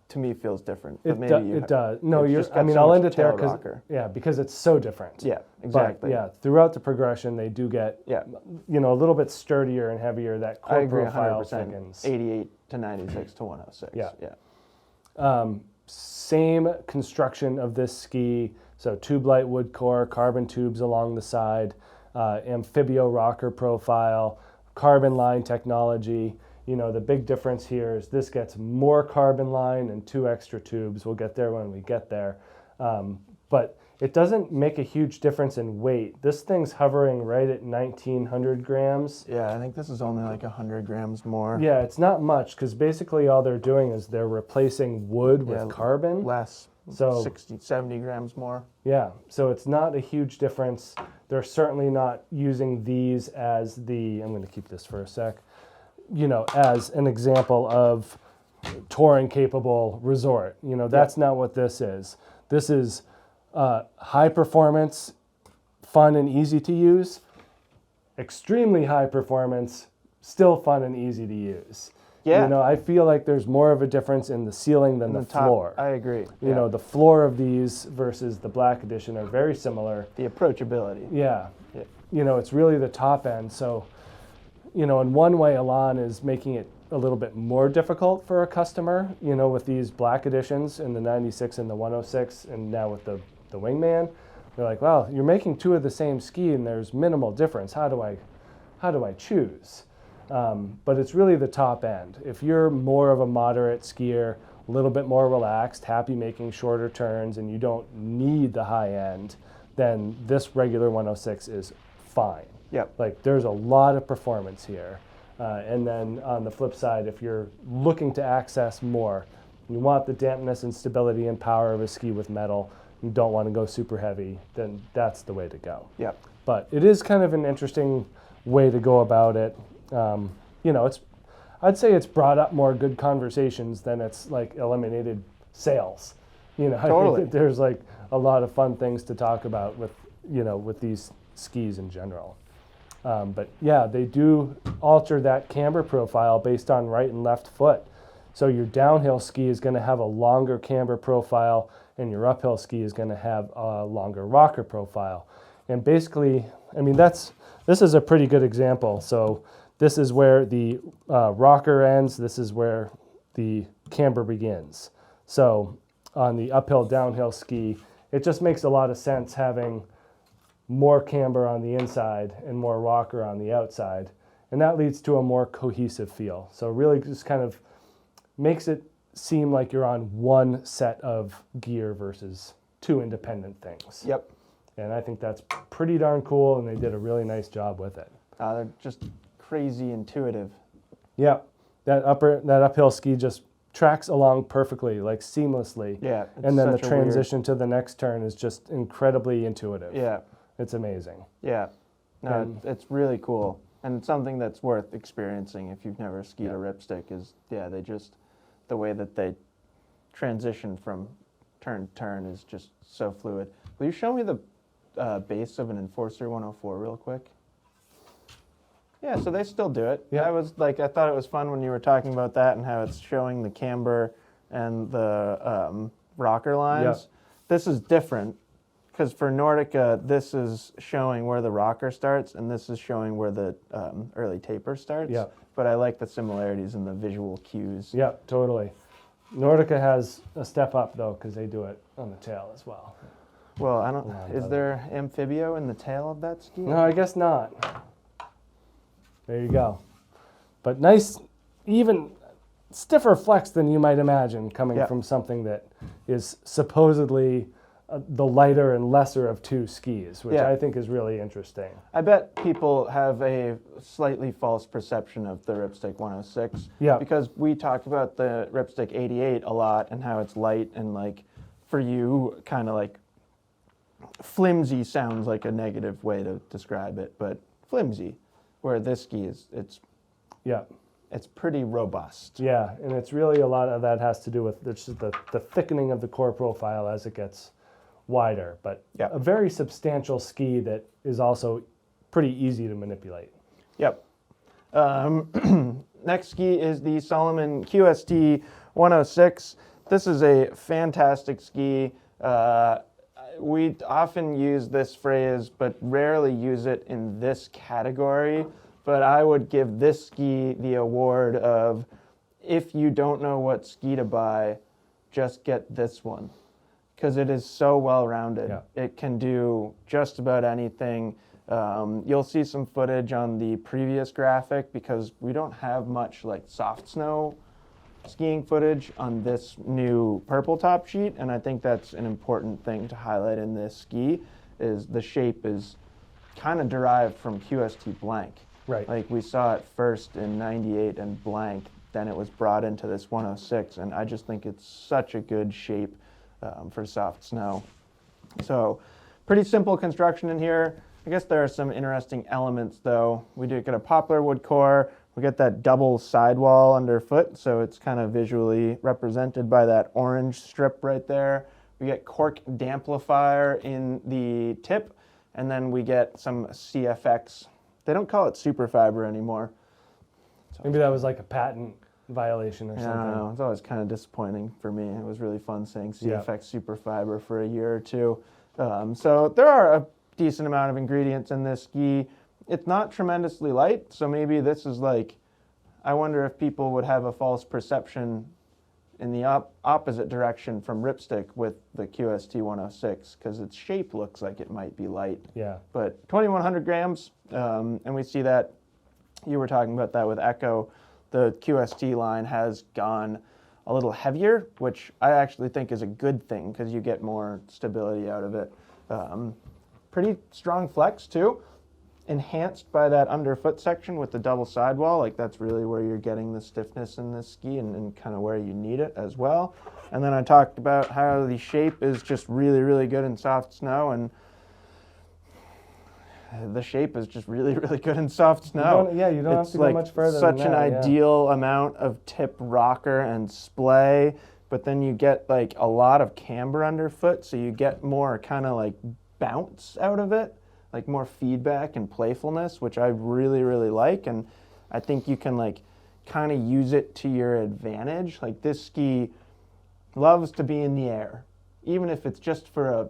to me feels different. But It does. No, I'll end it there because it's so different. Yeah, exactly. But throughout the progression, they do get a little bit sturdier and heavier. That core I agree profile 100%. thickens. 88 to 96 to 106. Yeah. Same construction of this ski. So tube light wood core, carbon tubes along the side, amphibio rocker profile, carbon line technology. The big difference here is this gets more carbon line and 2 extra tubes. We'll get there when we get there. But it doesn't make a huge difference in weight. This thing's hovering right at 1,900 grams. Yeah, I think this is only like 100 grams more. Yeah, it's not much because basically all they're doing is they're replacing wood with carbon. Less, so 60, 70 grams more. Yeah, so it's not a huge difference. They're certainly not using these as I'm going to keep this for a sec, as an example of touring capable resort. That's not what this is. This is high performance, fun and easy to use, extremely high performance, still fun and easy to use. Yeah. I feel like there's more of a difference in the ceiling than the floor. I agree. The floor of these versus the Black Edition are very similar. The approachability. Yeah. It's really the top end. So, in one way, Elan is making it a little bit more difficult for a customer, with these Black Editions in the 96 and the 106, and now with the Wingman. They're like, well, you're making 2 of the same ski and there's minimal difference. How do how do I choose? But it's really the top end. If you're more of a moderate skier, a little bit more relaxed, happy making shorter turns, and you don't need the high end, then this regular 106 is fine. Yep. Like there's a lot of performance here. And then on the flip side, if you're looking to access more, you want the dampness and stability and power of a ski with metal, you don't want to go super heavy, then that's the way to go. Yep. But it is kind of an interesting way to go about it. You know, I'd say it's brought up more good conversations than it's like eliminated sales. You know, Totally. I think that there's like a lot of fun things to talk about with, you know, with these skis in general. But yeah, they do alter that camber profile based on right and left foot. So your downhill ski is going to have a longer camber profile, and your uphill ski is going to have a longer rocker profile. And basically, I mean, this is a pretty good example. So this is where the rocker ends. This is where the camber begins. So on the uphill downhill ski, it just makes a lot of sense having more camber on the inside and more rocker on the outside. And that leads to a more cohesive feel. So really just kind of makes it seem like you're on one set of gear versus two independent things. Yep. And I think that's pretty darn cool, and they did a really nice job with it. They're just crazy intuitive. Yeah, that uphill ski just tracks along perfectly, like seamlessly. Yeah. And then the transition to the next turn is just incredibly intuitive. Yeah. It's amazing. Yeah. No, And- it's really cool. And it's something that's worth experiencing if you've never skied Yeah. a ripstick is, they just, the way that they transition from turn to turn is just so fluid. Will you show me the base of an Enforcer 104 real quick? Yeah, so they still do it. Yeah. I thought it was fun when you were talking about that and how it's showing the camber and the rocker lines. Yeah. This is different because for Nordica, this is showing where the rocker starts and this is showing where the early taper starts. Yeah. But I like the similarities in the visual cues. Yeah, totally. Nordica has a step up, though, because they do it on the tail as well. Well, I don't. Yeah, Is there amphibio in the tail of that ski? No, I guess not. There you go. But nice, even stiffer flex than you might imagine coming Yeah. from something that is supposedly the lighter and lesser of two skis, which Yeah. I think is really interesting. I bet people have a slightly false perception of the Ripstick 106. Yeah. Because we talk about the Ripstick 88 a lot and how it's light and like, for you, kind of like flimsy sounds like a negative way to describe it, but flimsy. Where this ski is, Yeah. it's pretty robust. Yeah, and it's really a lot of that has to do with the thickening of the core profile as it gets wider, but Yeah. a very substantial ski that is also pretty easy to manipulate. Yep. Next ski is the Salomon QST 106. This is a fantastic ski. We often use this phrase, but rarely use it in this category. But I would give this ski the award of, if you don't know what ski to buy, just get this one. Because it is so well-rounded. Yeah. It can do just about anything. You'll see some footage on the previous graphic because we don't have much like soft snow skiing footage on this new purple top sheet, and I think that's an important thing to highlight in this ski, is the shape is kind of derived from QST blank. Right. Like we saw it first in 98 and blank, then it was brought into this 106, and I just think it's such a good shape for soft snow. So pretty simple construction in here. I guess there are some interesting elements though. We do get a poplar wood core. We get that double sidewall underfoot, so it's kind of visually represented by that orange strip right there. We get cork damplifier in the tip, and then we get some CFX. They don't call it superfiber anymore. Maybe that was like a patent violation or I don't something. know. It's always kind of disappointing for me. It was really fun saying Yeah. CFX superfiber for a year or two. So there are a decent amount of ingredients in this ski. It's not tremendously light, so maybe this is like, I wonder if people would have a false perception in the opposite direction from Ripstick with the QST 106, because its shape looks like it might be light. Yeah. But 2,100 grams, and we see that you were talking about that with Echo, the QST line has gone a little heavier, which I actually think is a good thing because you get more stability out of it. Pretty strong flex too, enhanced by that underfoot section with the double sidewall. Like that's really where you're getting the stiffness in this ski and kind of where you need it as well. And then I talked about how the shape is just really, really good in soft snow, and the shape is just really, really good in soft snow. You don't have to go much further such than that, an ideal amount of tip rocker and splay, but then you get like a lot of camber underfoot, so you get more kind of like bounce out of it, like more feedback and playfulness, which I really, really like. And I think you can like kind of use it to your advantage. Like this ski loves to be in the air, even if it's just for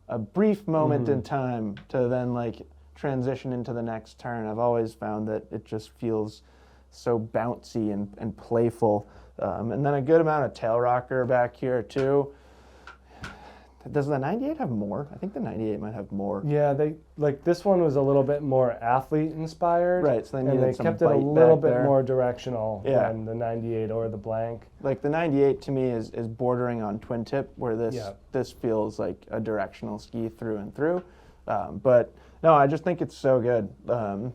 a brief moment in time to then like transition into the next turn. I've always found that it just feels so bouncy and playful. And then a good amount of tail rocker back here too. Does the 98 have more? I think the 98 might have more. Yeah, they like this one was a little bit more athlete inspired. Right, so they kept it a little bit more directional than the 98 or the blank. Like the 98 to me is bordering on twin tip, where this feels like a directional ski through and through. But no, I just think it's so good.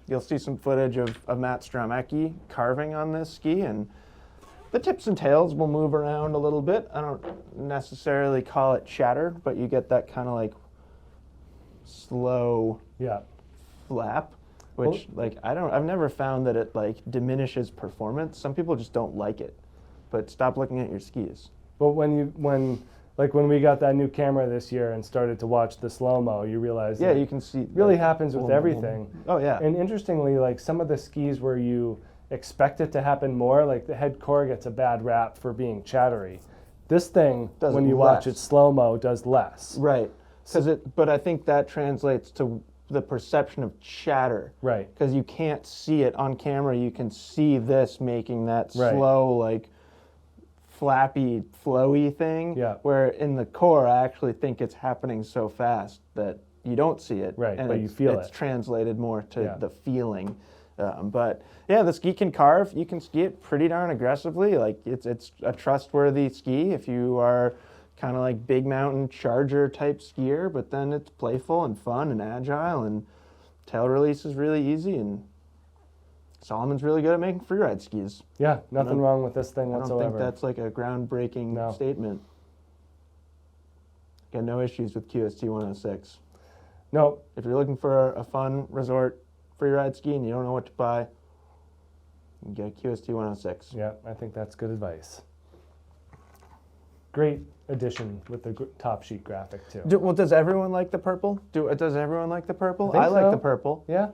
You'll see some footage of Matt Stromecki carving on this ski, and the tips and tails will move around a little bit. I don't necessarily call it chatter, but you get that kind of like slow flap, which I've never found that it like diminishes performance. Some people just don't like it, but stop looking at your skis. But when we got that new camera this year and started to watch the slow-mo, you realize you can see it really happens with everything. Oh yeah. And interestingly, like some of the skis where you expect it to happen more, like the head core gets a bad rap for being chattery. This thing, when you watch it slow-mo, does less. Right. But I think that translates to the perception of chatter. Right. Because you can't see it on camera. You can see this making that slow, like flappy, flowy thing. Yeah. Where in the core, I actually think it's happening so fast that you don't see it. Right. And but you feel it's translated more to the feeling. But yeah, the ski can carve. You can ski it pretty darn aggressively. Like it's a trustworthy ski if you are kind of like big mountain charger type skier. But then it's playful and fun and agile, and tail release is really easy. And Salomon's really good at making freeride skis. Yeah, nothing wrong with this thing whatsoever. I don't think that's like a groundbreaking statement. Got no issues with QST 106. No. If you're looking for a fun resort freeride ski and you don't know what to buy, you get a QST 106. Yeah, I think that's good advice. Great addition with the top sheet graphic too. Does everyone like the purple? Does everyone like the purple? I like the purple. Yeah.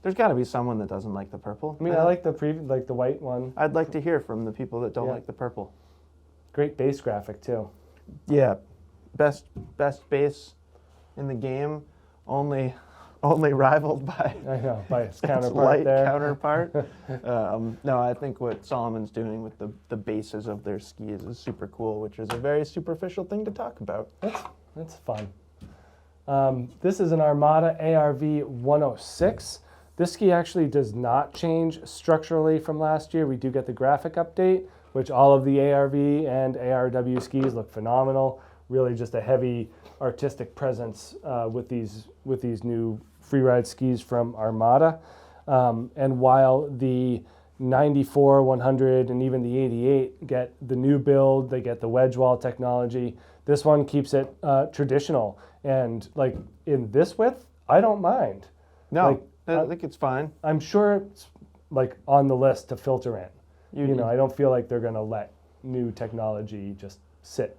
There's got to be someone that doesn't like the purple. I mean, I like the the white one. I'd like to hear from the people that don't like the purple. Great base graphic too. Yeah, best base in the game. Only rivaled by its counterpart light there. counterpart. No, I think what Salomon's doing with the bases of their skis is super cool, which is a very superficial thing to talk about. That's fun. This is an Armada ARV 106. This ski actually does not change structurally from last year. We do get the graphic update, which all of the ARV and ARW skis look phenomenal. Really just a heavy artistic presence with these new freeride skis from Armada. And while the 94, 100, and even the 88 get the new build, they get the wedge wall technology, this one keeps it traditional. And like in this width, I don't mind. No, I think it's fine. I'm sure it's like on the list to filter in. You know, I don't feel like they're going to let new technology just sit.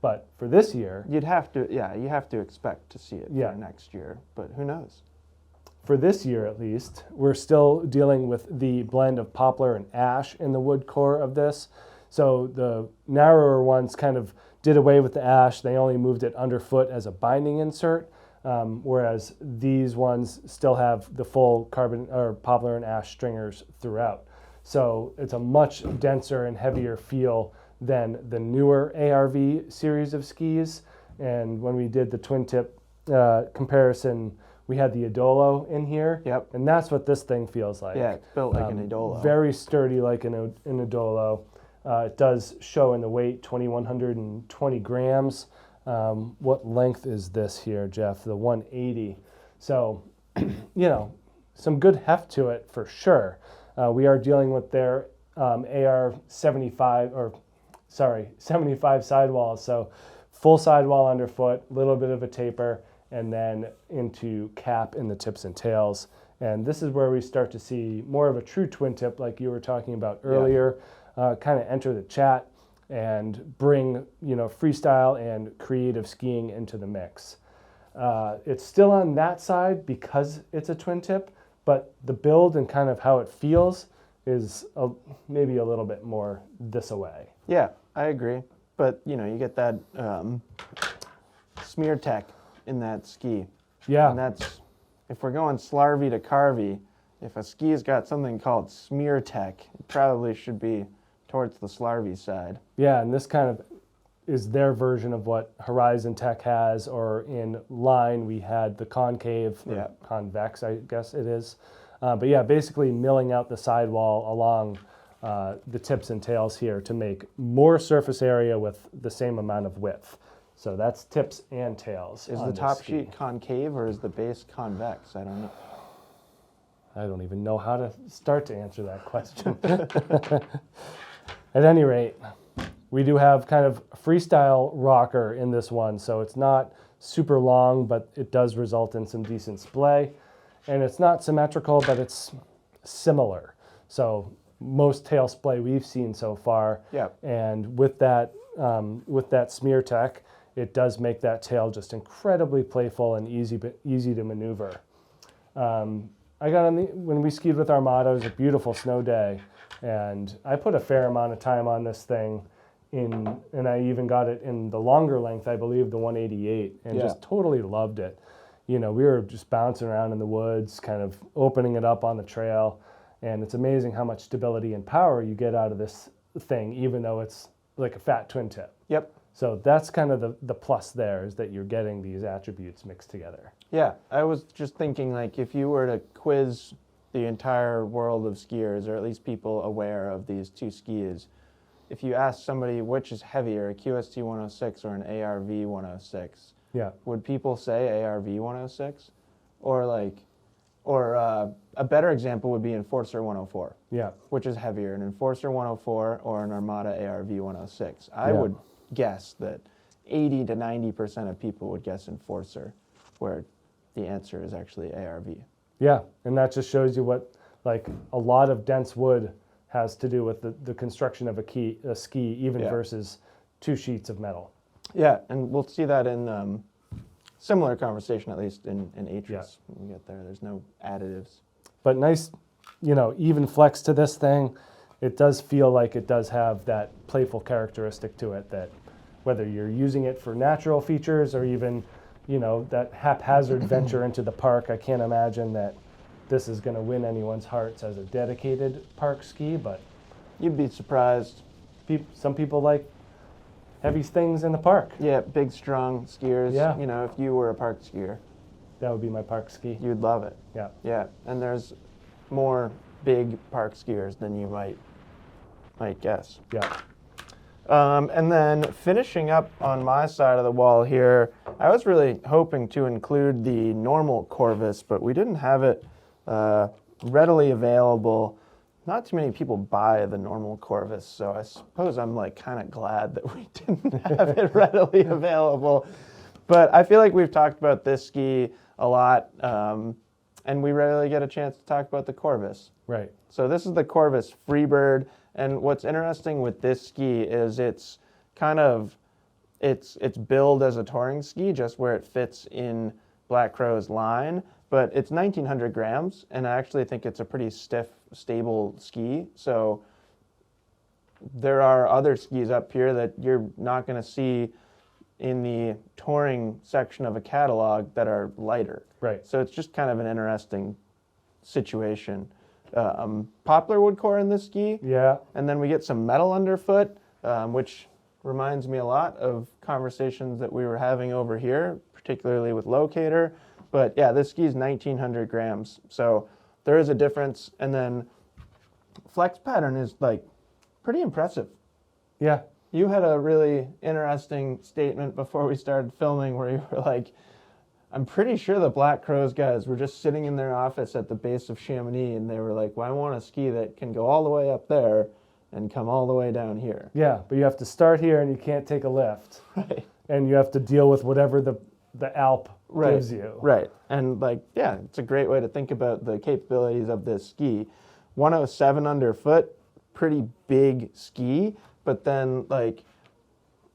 But for this year, you have to expect to see it for next year, but who knows? For this year, at least, we're still dealing with the blend of poplar and ash in the wood core of this. So the narrower ones kind of did away with the ash. They only moved it underfoot as a binding insert, whereas these ones still have the full carbon or poplar and ash stringers throughout. So it's a much denser and heavier feel than the newer ARV series of skis. And when we did the twin tip comparison we had the Idolo in here. Yep. And that's what this thing feels like. Yeah, it's built like an Idolo. Very sturdy like an Idolo. It does show in the weight 2,120 grams. What length is this here, Jeff? The 180. So, some good heft to it for sure. We are dealing with their AR 75 sidewalls. So full sidewall underfoot, a little bit of a taper, and then into cap in the tips and tails. And this is where we start to see more of a true twin tip like you were talking about earlier, kind of enter the chat and bring, freestyle and creative skiing into the mix. It's still on that side because it's a twin tip, but the build and kind of how it feels is maybe a little bit more this away. Yeah, I agree. But, you get that smear tech in that ski. Yeah. And that's, if we're going Slarvy to Carvy, if a ski's got something called smear tech, it probably should be towards the Slarvy side. Yeah, and this kind of is their version of what Horizon Tech has, or in line we had the concave, or convex, I guess it is. But yeah, basically milling out the sidewall along the tips and tails here to make more surface area with the same amount of width. So that's tips and tails. Is the top sheet concave or is the base convex? I don't know. I don't even know how to start to answer that question. At any rate, we do have kind of freestyle rocker in this one, so it's not super long, but it does result in some decent splay. And it's not symmetrical, but it's similar. So most tail splay we've seen so far. Yeah. And with that smear tech, it does make that tail just incredibly playful and easy to maneuver. I got on when we skied with Armada, it was a beautiful snow day, and I put a fair amount of time on this thing and I even got it in the longer length, I believe, the 188, and just totally loved it. We were just bouncing around in the woods, kind of opening it up on the trail, and it's amazing how much stability and power you get out of this thing, even though it's like a fat twin tip. Yep. So that's kind of the plus there, is that you're getting these attributes mixed together. Yeah, I was just thinking, like, if you were to quiz the entire world of skiers, or at least people aware of these two skis, if you ask somebody which is heavier, a QST 106 or an ARV 106, would people say ARV 106? Or a better example would be Enforcer 104, which is heavier, an Enforcer 104 or an Armada ARV 106. I would guess that 80 to 90% of people would guess Enforcer, where the answer is actually ARV. Yeah, and that just shows you what, like, a lot of dense wood has to do with the construction of a ski, even versus two sheets of metal. Yeah, and we'll see that in similar conversation, at least in Atris. When we get there, there's no additives. But nice, even flex to this thing. It does feel like it does have that playful characteristic to it, that whether you're using it for natural features or even, that haphazard venture into the park, I can't imagine that this is going to win anyone's hearts as a dedicated park ski, but you'd be surprised. Some people like heavy things in the park. Yeah, big, strong skiers. Yeah. If you were a park skier, that would be my park ski. You'd love it. Yeah. Yeah, and there's more big park skiers than you might guess. Yeah. And then finishing up on my side of the wall here, I was really hoping to include the normal Corvus, but we didn't have it readily available. Not too many people buy the normal Corvus, so I suppose I'm kind of glad that we didn't have it readily available. But I feel like we've talked about this ski a lot, and we rarely get a chance to talk about the Corvus. Right. So this is the Corvus Freebird, and what's interesting with this ski is it's billed as a touring ski, just where it fits in Black Crow's line, but it's 1,900 grams, and I actually think it's a pretty stiff, stable ski. So there are other skis up here that you're not going to see in the touring section of a catalog that are lighter. Right. So it's just kind of an interesting situation. Poplar wood core in this ski. Yeah. And then we get some metal underfoot, which reminds me a lot of conversations that we were having over here, particularly with Locator. But yeah, this ski is 1900 grams. So there is a difference. And then flex pattern is like pretty impressive. Yeah. You had a really interesting statement before we started filming where you were like, I'm pretty sure the Black Crows guys were just sitting in their office at the base of Chamonix and they were like, well, I want a ski that can go all the way up there and come all the way down here. Yeah, but you have to start here and you can't take a lift. Right. And you have to deal with whatever the Alp Right. gives you. Right. And like, yeah, it's a great way to think about the capabilities of this ski. 107 underfoot, pretty big ski, but then like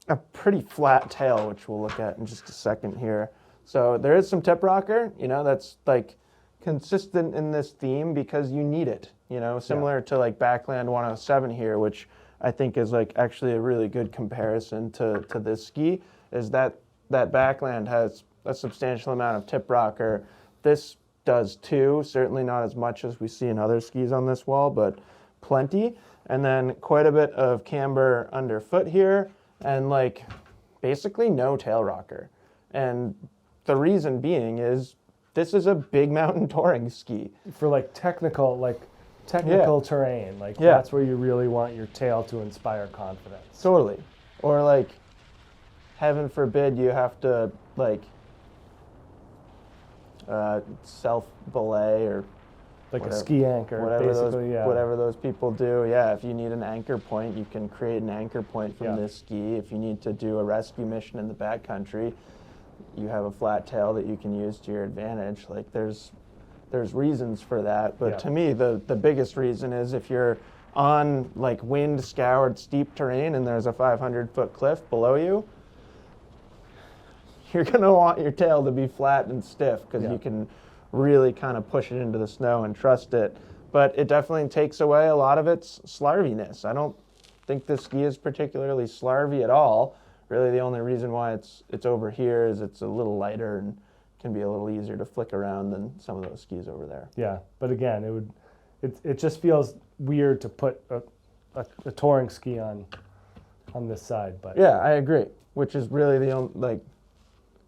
a pretty flat tail, which we'll look at in just a second here. So there is some tip rocker, you know, that's like consistent in this theme because you need it, you know, similar to like Backland 107 here, which I think is like actually a really good comparison to this ski, is that Backland has a substantial amount of tip rocker. This does too, certainly not as much as we see in other skis on this wall, but plenty. And then quite a bit of camber underfoot here and like basically no tail rocker. And the reason being is this is a big mountain touring ski. For like technical terrain, like that's where you really want your tail to inspire confidence. Totally. Or like, heaven forbid you have to like self-belay or Like whatever, a ski anchor, basically, whatever those people do. Yeah, if you need an anchor point, you can create an anchor point from this ski. If you need to do a rescue mission in the backcountry, you have a flat tail that you can use to your advantage. Like there's reasons for that, but to me the biggest reason is if you're on like wind scoured steep terrain and there's a 500-foot cliff below you, you're gonna want your tail to be flat and stiff because you can really kind of push it into the snow and trust it. But it definitely takes away a lot of its slarviness. I don't think this ski is particularly slarvy at all. Really, the only reason why it's over here is it's a little lighter and can be a little easier to flick around than some of those skis over there. Yeah, but again, it just feels weird to put a touring ski on this side. But yeah, I agree. Which is really the only, like,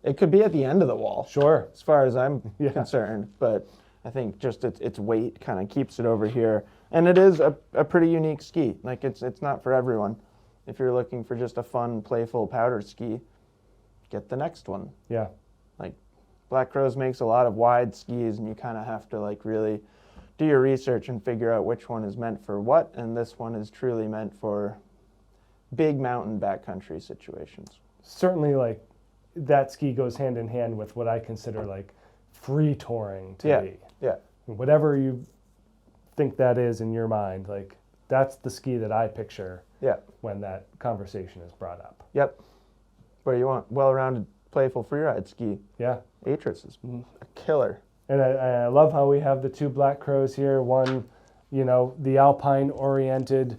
it could be at the end of the wall. Sure. As far as I'm concerned, but I think just its weight kind of keeps it over here, and it is a pretty unique ski. Like it's not for everyone. If you're looking for just a fun, playful powder ski, get the next one. Yeah. Like Black Crows makes a lot of wide skis, and you kind of have to like really do your research and figure out which one is meant for what, and this one is truly meant for big mountain backcountry situations. Certainly, like that ski goes hand in hand with what I consider like free touring to be. Yeah. Whatever you think that is in your mind, like that's the ski that I picture when that conversation is brought up. Yep. What do you want? Well-rounded, playful freeride ski. Yeah. Atris is a killer. And I love how we have the two Black Crows here. One, you know, the alpine-oriented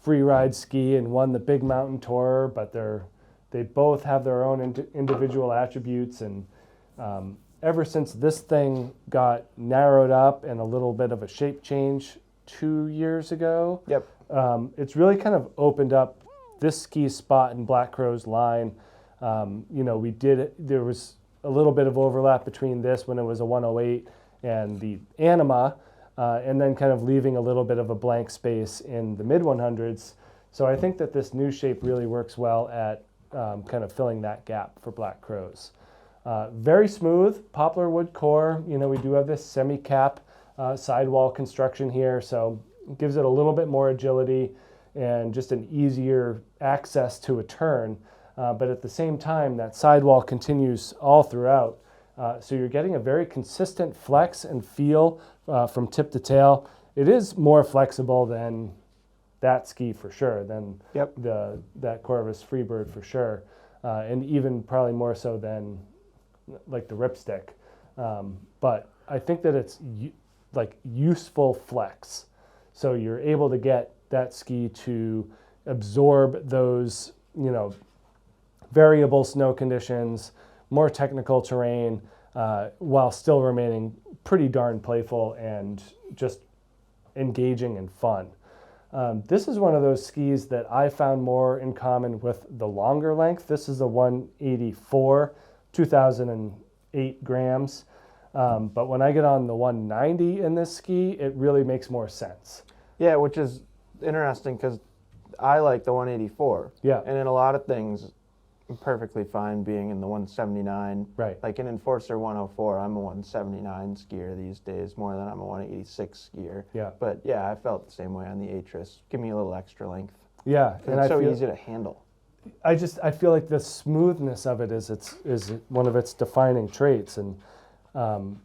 freeride ski, and one the big mountain tourer. But they both have their own individual attributes. And ever since this thing got narrowed up and a little bit of a shape change 2 years ago, it's really kind of opened up this ski spot in Black Crow's line. You know, there was a little bit of overlap between this when it was a 108 and the Anima, and then kind of leaving a little bit of a blank space in the mid-100s. So I think that this new shape really works well at kind of filling that gap for Black Crows. Very smooth, poplar wood core. You know, we do have this semi-cap sidewall construction here, so it gives it a little bit more agility and just an easier access to a turn. But at the same time, that sidewall continues all throughout. So you're getting a very consistent flex and feel from tip to tail. It is more flexible than that ski for sure, than that Corvus Freebird for sure, and even probably more so than like the Ripstick. But I think that it's like useful flex. So you're able to get that ski to absorb those, you know, variable snow conditions, more technical terrain, while still remaining pretty darn playful and just engaging and fun. This is one of those skis that I found more in common with the longer length. This is a 184, 2008 grams. But when I get on the 190 in this ski, it really makes more sense. Yeah, which is interesting because I like the 184. Yeah. And in a lot of things, I'm perfectly fine being in the 179. Right. Like in Enforcer 104, I'm a 179 skier these days more than I'm a 186 skier. Yeah. But yeah, I felt the same way on the Atris. Give me a little extra length. Yeah, And it's so easy to handle. I feel like the smoothness of it is one of its defining traits, and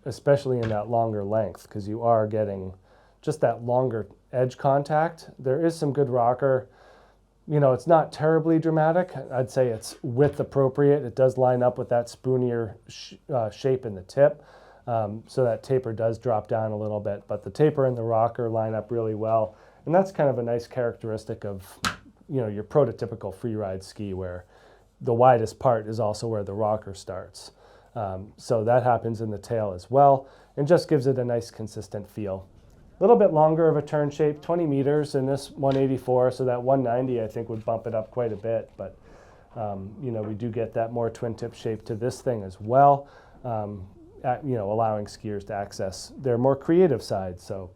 especially in that longer length, because you are getting just that longer edge contact. There is some good rocker. You know, it's not terribly dramatic. I'd say it's width appropriate. It does line up with that spoonier shape in the tip, so that taper does drop down a little bit. But the taper and the rocker line up really well, and that's kind of a nice characteristic of, you know, your prototypical freeride ski, where the widest part is also where the rocker starts. So that happens in the tail as well, and just gives it a nice consistent feel. A little bit longer of a turn shape, 20 meters in this 184, so that 190 I think would bump it up quite a bit, but you know, we do get that more twin tip shape to this thing as well, you know, allowing skiers to access their more creative side. So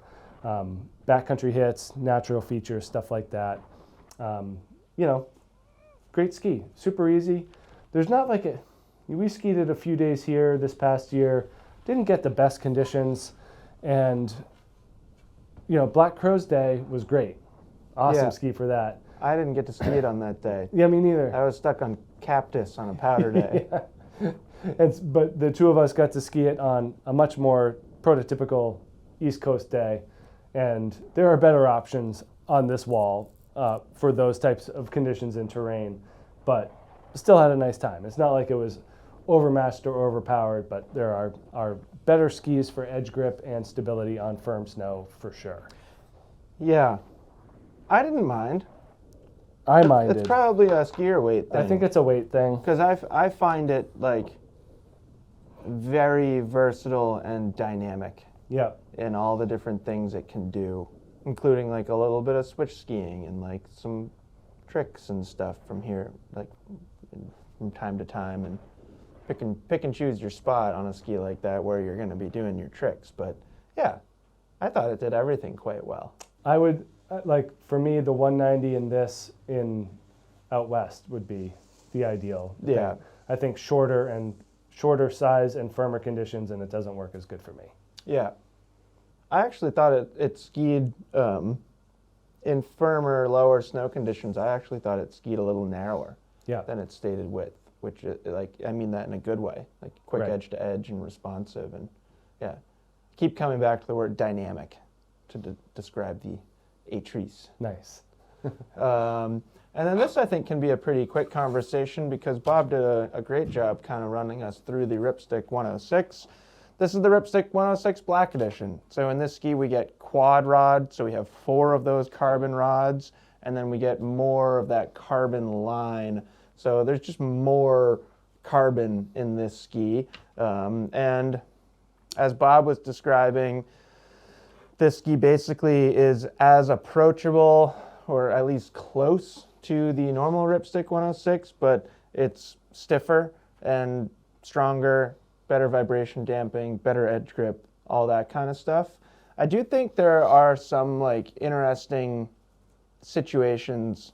backcountry hits, natural features, stuff like that. You know, great ski, super easy. There's not like a, we skied it a few days here this past year, didn't get the best conditions, and you know, Black Crow's Day was great. Awesome ski for that. I didn't get to ski it on that day. Yeah, me neither. I was stuck on Cactus on a powder day. But the two of us got to ski it on a much more prototypical East Coast day, and there are better options on this wall for those types of conditions and terrain, but still had a nice time. It's not like it was overmatched or overpowered, but there are better skis for edge grip and stability on firm snow for sure. Yeah, I didn't mind. I minded. It's probably a skier weight thing. I think it's a weight thing. Because I find it like very versatile and dynamic. Yeah. In all the different things it can do, including like a little bit of switch skiing and like some tricks and stuff from here, like from time to time, and pick and choose your spot on a ski like that where you're going to be doing your tricks. But yeah, I thought it did everything quite well. I would, like, for me, the 190 and this in out west would be the ideal thing. Yeah. I think shorter size and firmer conditions, and it doesn't work as good for me. Yeah. I actually thought it skied in firmer, lower snow conditions. I actually thought it skied a little narrower than its stated width, which, like, I mean that in a good way, like quick edge to edge and responsive. And yeah, keep coming back to the word dynamic to describe the Atris. Nice. And then this, I think, can be a pretty quick conversation because Bob did a great job kind of running us through the Ripstick 106. This is the Ripstick 106 Black Edition. So in this ski, we get quad rod, so we have 4 of those carbon rods, and then we get more of that carbon line. So there's just more carbon in this ski. And as Bob was describing, this ski basically is as approachable, or at least close to the normal Ripstick 106, but it's stiffer and stronger, better vibration damping, better edge grip, all that kind of stuff. I do think there are some like interesting situations,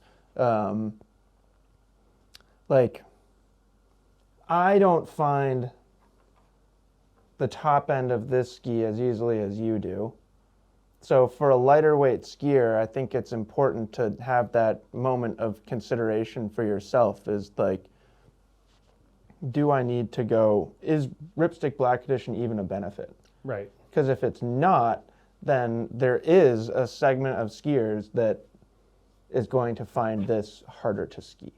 like I don't find the top end of this ski as easily as you do. So for a lighter weight skier, I think it's important to have that moment of consideration for yourself is like, do I need to go, is Ripstick Black Edition even a benefit? Right. Because if it's not, then there is a segment of skiers that is going to find this harder to ski.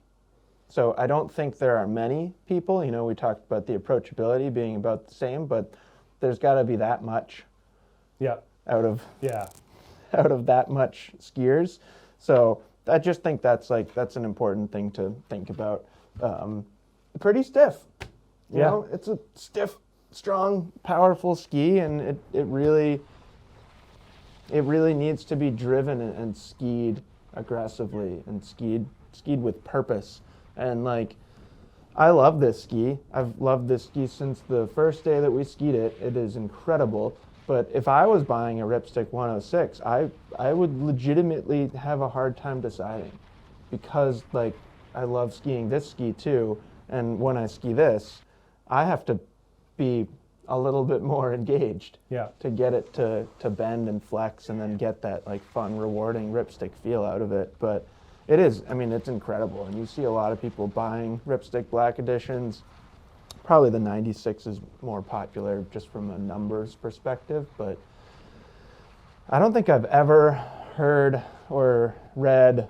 So I don't think there are many people, you know, we talked about the approachability being about the same, but there's got to be that much out of that much skiers. So I just think that's an important thing to think about. Pretty stiff. You know, it's a stiff, strong, powerful ski, and it really needs to be driven and skied aggressively and skied with purpose. And like I love this ski. I've loved this ski since the first day that we skied it. It is incredible. But if I was buying a Ripstick 106, I would legitimately have a hard time deciding, because like I love skiing this ski too, and when I ski this, I have to be a little bit more engaged to get it to bend and flex and then get that like fun, rewarding Ripstick feel out of it. But it is, I mean, it's incredible, and you see a lot of people buying Ripstick Black Editions. Probably the 96 is more popular just from a numbers perspective, but I don't think I've ever heard or read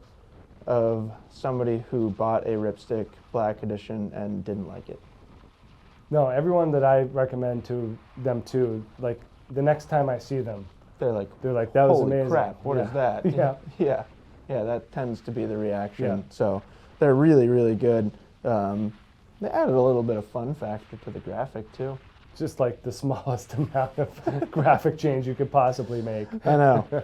of somebody who bought a Ripstick Black Edition and didn't like it. No, everyone that I recommend to them to, like the next time I see them, they're like, that was holy amazing. Crap, what is that? Yeah. Yeah, that tends to be the reaction. Yeah. So they're really, really good. They added a little bit of fun factor to the graphic too. Just like the smallest amount of graphic change you could possibly make. I know.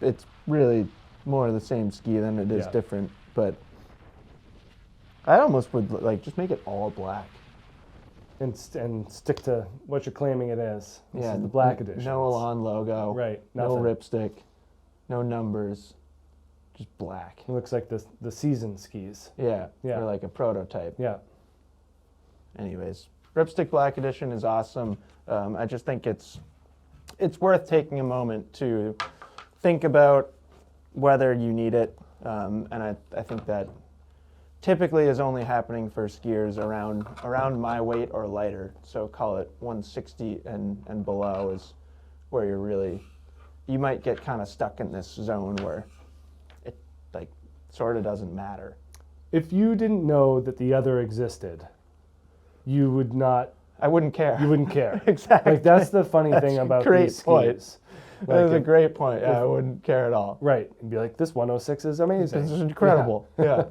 It's really more the same ski than it is different, but I almost would like just make it all black. And stick to what you're claiming it is. This is the Black Edition. No Elan logo. Right. No Nothing. Ripstick. No numbers. Just black. It looks like the season skis. Yeah. Yeah. Or like a prototype. Yeah. Anyways, Ripstick Black Edition is awesome. I just think it's worth taking a moment to think about whether you need it. And I think that typically is only happening for skiers around my weight or lighter. So call it 160 and below is where you might get kind of stuck in this zone where it like sort of doesn't matter. If you didn't know that the other existed, you would not. I wouldn't care. You wouldn't care. Exactly. Like that's the funny thing about these skis. Point. Like That is a great point. Yeah, I wouldn't care at all. Right. And be like, this 106 is amazing. This is incredible. Yeah.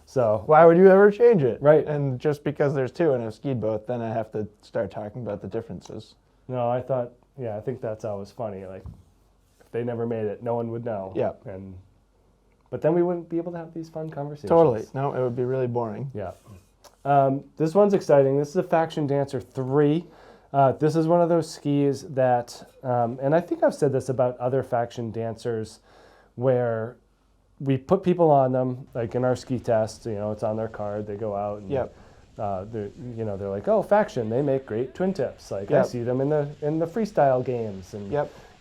So why would you ever change it? Right. And just because there's two and I've skied both, then I have to start talking about the differences. No, I think that's always funny. Like, if they never made it, no one would know. Yeah. But then we wouldn't be able to have these fun conversations. Totally. No, it would be really boring. Yeah. This one's exciting. This is a Faction Dancer 3. This is one of those skis that, and I think I've said this about other Faction Dancers, where we put people on them, like in our ski test, it's on their card, they go out and they're like, oh, Faction, they make great twin tips. Like I see them in the freestyle games. And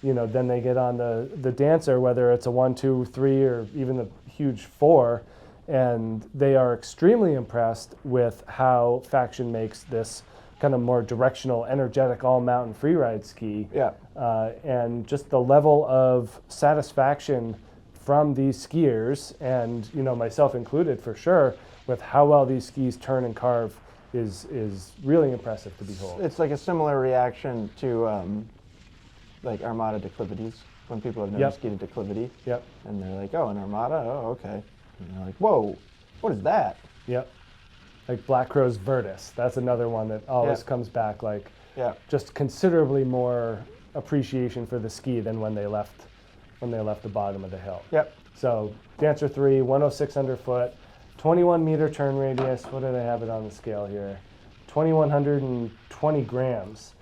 then they get on the Dancer, whether it's a 1, 2, 3, or even the huge 4, and they are extremely impressed with how Faction makes this kind of more directional, energetic, all-mountain freeride ski. Yeah. And just the level of satisfaction from these skiers, and myself included for sure, with how well these skis turn and carve is really impressive to behold. It's like a similar reaction to like Armada declivities, when people have never skied a declivity. Yep. And they're like, oh, an Armada? Oh, okay. And they're like, whoa, what is that? Yep. Like Black Crow's Virtus. That's another one that always comes back like just considerably more appreciation for the ski than when they left the bottom of the hill. Yep. So Dancer 3, 106 underfoot, 21 meter turn radius. What do they have it on the scale here? 2,120 grams.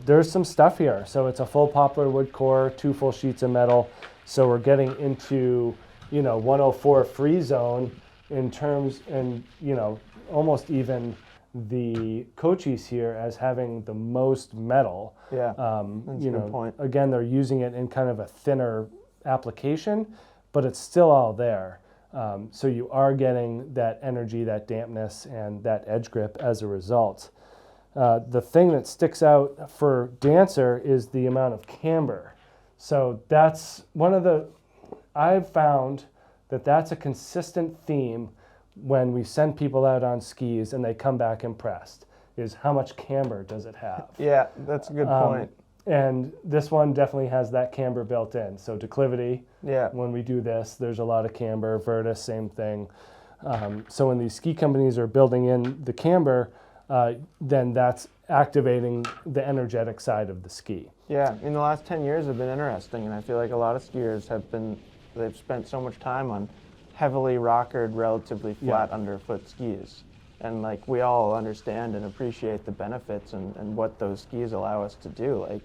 There's some stuff here. So it's a full poplar wood core, 2 full sheets of metal. So we're getting into 104 free zone in terms, and almost even the Cochise here as having the most metal. Yeah, that's a good point. Again, they're using it in kind of a thinner application, but it's still all there. So you are getting that energy, that dampness, and that edge grip as a result. The thing that sticks out for Dancer is the amount of camber. So that's I've found that that's a consistent theme when we send people out on skis and they come back impressed, is how much camber does it have? Yeah, that's a good point. And this one definitely has that camber built in. So declivity, when we do this, there's a lot of camber. Virtus, same thing. So when these ski companies are building in the camber, then that's activating the energetic side of the ski. Yeah, in the last 10 years have been interesting, and I feel like a lot of skiers they've spent so much time on heavily rockered, relatively flat underfoot skis. And like we all understand and appreciate the benefits and what those skis allow us to do. Like,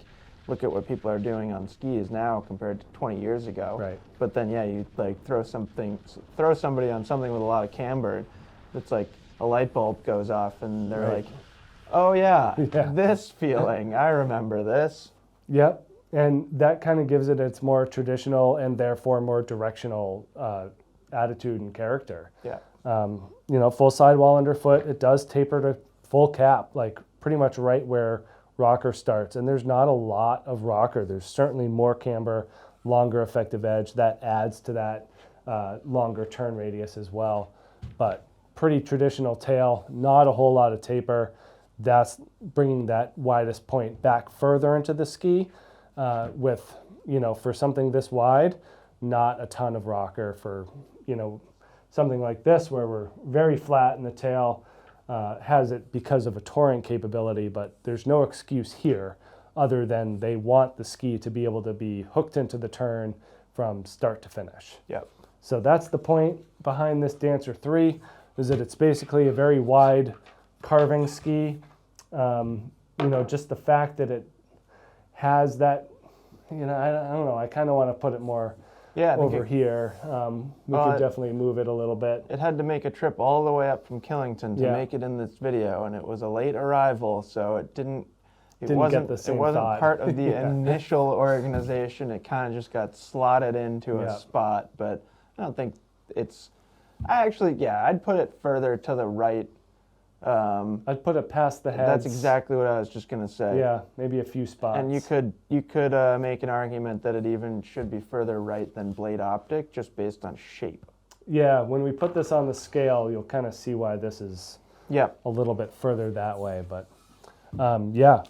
look at what people are doing on skis now compared to 20 years ago. Right. But then, yeah, you like throw somebody on something with a lot of camber. It's like a light bulb goes off, and they're Right. like, "Oh yeah, Yeah. this feeling. I remember this." Yep. And that kind of gives it its more traditional and therefore more directional attitude and character. Yeah. You know, full sidewall underfoot. It does taper to full cap, like pretty much right where rocker starts. And there's not a lot of rocker. There's certainly more camber, longer effective edge. That adds to that longer turn radius as well. But pretty traditional tail, not a whole lot of taper. That's bringing that widest point back further into the ski with, you know, for something this wide, not a ton of rocker for, you know, something like this where we're very flat and the tail has it because of a touring capability, but there's no excuse here other than they want the ski to be able to be hooked into the turn from start to finish. Yep. So that's the point behind this Dancer 3, is that it's basically a very wide carving ski. You know, just the fact that it has that, you know, I don't know, I kind of want to put it more over here. We could definitely move it a little bit. It had to make a trip all the way up from Killington to make it in this video, and it was a late arrival, so it wasn't get the same thought. part of the initial organization. It kind of just got slotted into a spot, but I don't think it's. I'd put it further to the right. I'd put it past the heads. That's exactly what I was just going to say. Yeah, maybe a few spots. And you could make an argument that it even should be further right than Blade Optic, just based on shape. Yeah, when we put this on the scale, you'll kind of see why this is a little bit further that way. But yeah,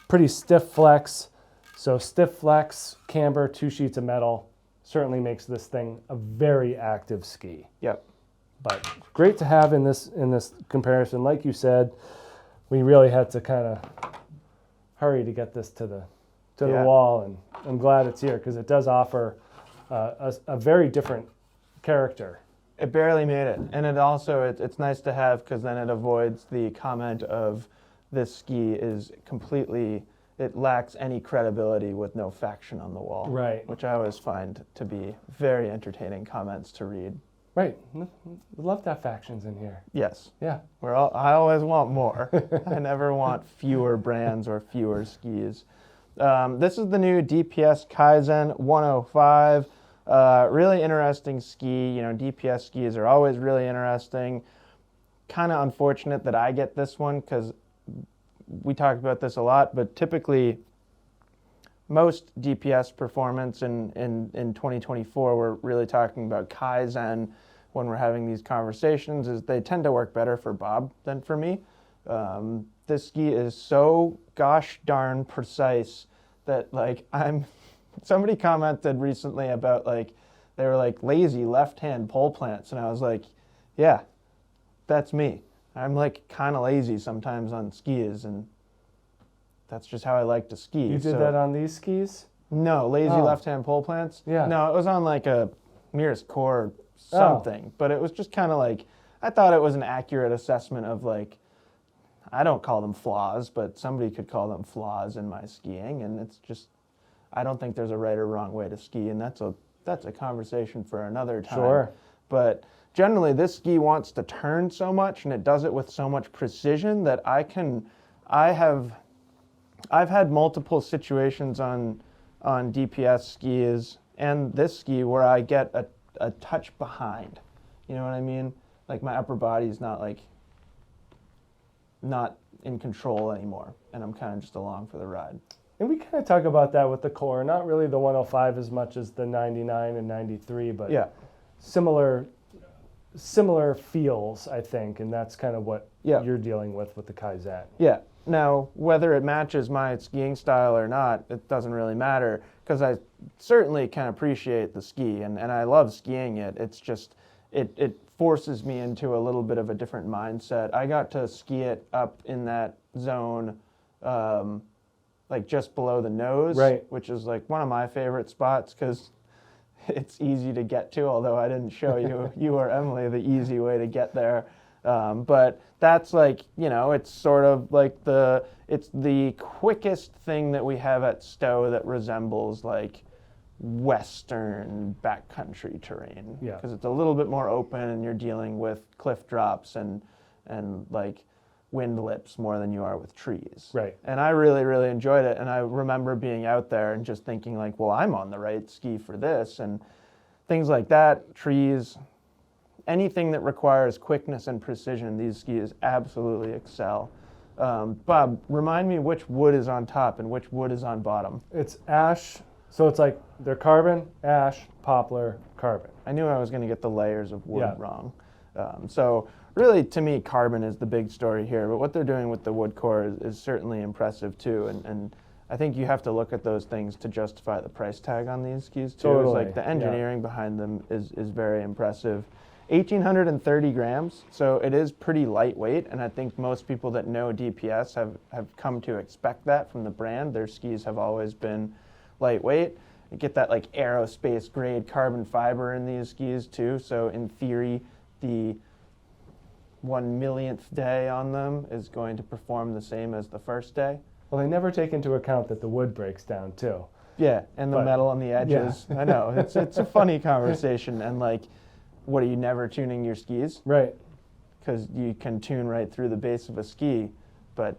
pretty stiff flex. So stiff flex, camber, 2 sheets of metal certainly makes this thing a very active ski. Yep. But great to have in this comparison. Like you said, we really had to kind of hurry to get this to the wall, and I'm glad it's here because it does offer a very different character. It barely made it, and it also it's nice to have because then it avoids the comment of this ski is completely, it lacks any credibility with no faction on the wall. Right. Which I always find to be very entertaining comments to read. Right. We love to have factions in here. Yes. Yeah. I always want more. I never want fewer brands or fewer skis. This is the new DPS Kaizen 105. Really interesting ski. You know, DPS skis are always really interesting. Kind of unfortunate that I get this one because we talked about this a lot, but typically most DPS performance in 2024, we're really talking about Kaizen when we're having these conversations, is they tend to work better for Bob than for me. This ski is so gosh darn precise that like somebody commented recently about like, they were like lazy left-hand pole plants, and I was like, yeah, that's me. I'm like kind of lazy sometimes on skis, and that's just how I like to ski. You did that on these skis? No, lazy left-hand pole plants? Yeah. No, it was on like a Mirror's Core something, but it was just kind of like, I thought it was an accurate assessment of like, I don't call them flaws, but somebody could call them flaws in my skiing, and it's just, I don't think there's a right or wrong way to ski, and that's a conversation for another time. Sure. But generally, this ski wants to turn so much, and it does it with so much precision that I've had multiple situations on DPS skis and this ski where I get a touch behind. You know what I mean? Like my upper body's not in control anymore, and I'm kind of just along for the ride. And we kind of talk about that with the core, not really the 105 as much as the 99 and 93, but yeah, similar feels, I think, and that's kind of what you're dealing with the Kaizen. Yeah. Now, whether it matches my skiing style or not, it doesn't really matter, because I certainly can appreciate the ski, and I love skiing it. It's just, it forces me into a little bit of a different mindset. I got to ski it up in that zone, like just below the nose, right, which is like one of my favorite spots, because it's easy to get to, although I didn't show you or Emily the easy way to get there. But that's like, you know, it's sort of like it's the quickest thing that we have at Stowe that resembles like western backcountry terrain. Yeah. Because it's a little bit more open and you're dealing with cliff drops and like wind lips more than you are with trees. Right. And I really, really enjoyed it. And I remember being out there and just thinking like, well, I'm on the right ski for this. And things like that, trees, anything that requires quickness and precision, these skis absolutely excel. Bob, remind me which wood is on top and which wood is on bottom. It's ash, so it's like they're carbon, ash, poplar, carbon. I knew I was going to get the layers of wood Yeah. wrong. So really, to me, carbon is the big story here. But what they're doing with the wood core is certainly impressive too. And I think you have to look at those things to justify the price tag on these skis too. Totally, It's like the engineering behind them is very impressive. 1,830 grams, so it is pretty lightweight, and I think most people that know DPS have come to expect that from the brand. Their skis have always been lightweight. You get that like aerospace grade carbon fiber in these skis too, so in theory, the 1/1,000,000th day on them is going to perform the same as the first day. Well, they never take into account that the wood breaks down too. Yeah, and the metal on the edges. Yeah. I know, it's a funny conversation, and like, what, are you never tuning your skis? Right. Because you can tune right through the base of a ski, but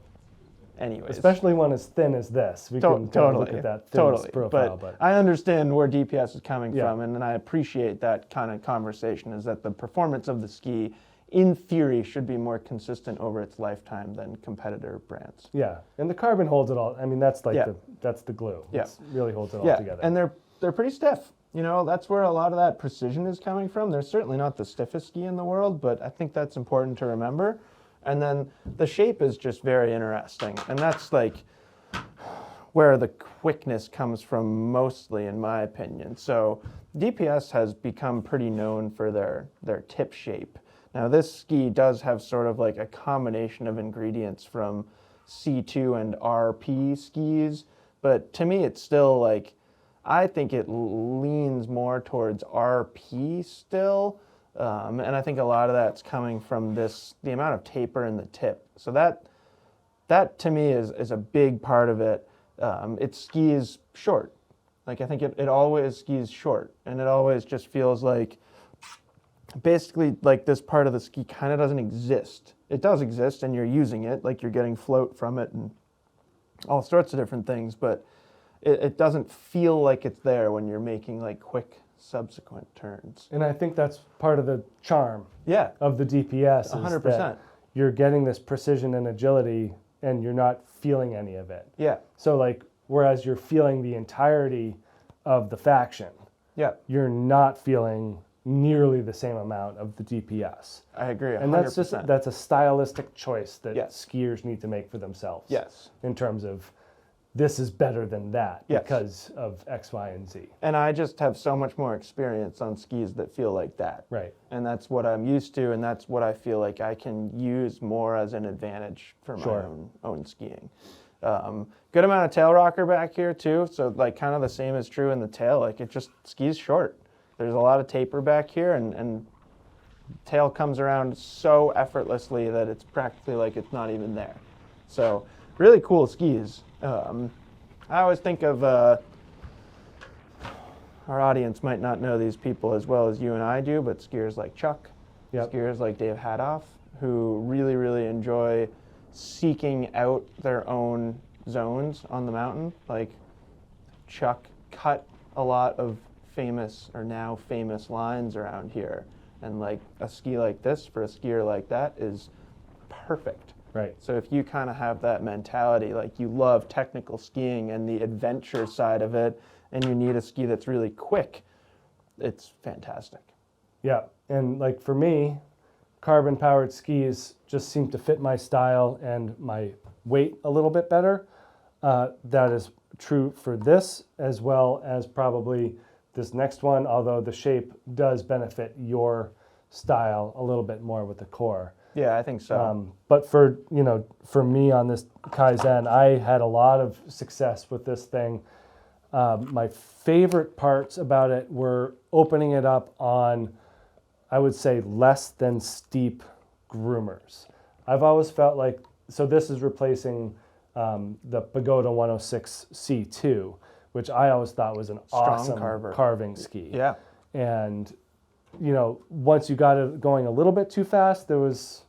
anyways. Especially one as thin as this. We can totally look at that thin profile. But I understand where DPS is coming Yeah. from, and I appreciate that kind of conversation, is that the performance of the ski, in theory, should be more consistent over its lifetime than competitor brands. Yeah, and the carbon holds it all. I mean, that's like Yeah. that's the glue. Yeah. It really holds it all Yeah, together. and they're pretty stiff. You know, that's where a lot of that precision is coming from. They're certainly not the stiffest ski in the world, but I think that's important to remember. And then the shape is just very interesting. And that's like where the quickness comes from mostly, in my opinion. So DPS has become pretty known for their tip shape. Now this ski does have sort of like a combination of ingredients from C2 and RP skis, but to me it's still like, I think it leans more towards RP still, and I think a lot of that's coming from the amount of taper in the tip. So that to me is a big part of it. It skis short. Like, I think it always skis short, and it always just feels like basically like this part of the ski kind of doesn't exist. It does exist, and you're using it, like you're getting float from it and all sorts of different things, but it doesn't feel like it's there when you're making like quick subsequent turns. And I think that's part of the charm Yeah, of the DPS. 100%. Is that you're getting this precision and agility, and you're not feeling any of it. yeah, So like, whereas you're feeling the entirety of the faction, yeah. you're not feeling nearly the same amount of the DPS. I agree 100%. And that's a stylistic choice that Yes. skiers need to make for themselves. Yes. In terms of, this is better than that Yes. because of X, Y, and Z. And I just have so much more experience on skis that feel like that. Right. And that's what I'm used to, and that's what I feel like I can use more as an advantage for my Sure. own skiing. Good amount of tail rocker back here too, so like kind of the same is true in the tail. Like, it just skis short. There's a lot of taper back here, and tail comes around so effortlessly that it's practically like it's not even there. So really cool skis. I always think of our audience might not know these people as well as you and I do, but skiers like Chuck, Yep. skiers like Dave Hadoff, who really, really enjoy seeking out their own zones on the mountain. Like, Chuck cut a lot of famous or now famous lines around here, and like a ski like this for a skier like that is perfect. Right. So if you kind of have that mentality, like you love technical skiing and the adventure side of it, and you need a ski that's really quick, it's fantastic. Yeah. And like, for me, carbon powered skis just seem to fit my style and my weight a little bit better. That is true for this as well as probably this next one, although the shape does benefit your style a little bit more with the core. Yeah, I think so. But for me on this Kaizen, I had a lot of success with this thing. My favorite parts about it were opening it up on, I would say, less than steep groomers. I've always felt like, so this is replacing the Pagoda 106 C2, which I always thought was an awesome carving ski. Yeah. And, you know, once you got it going a little bit too fast, there was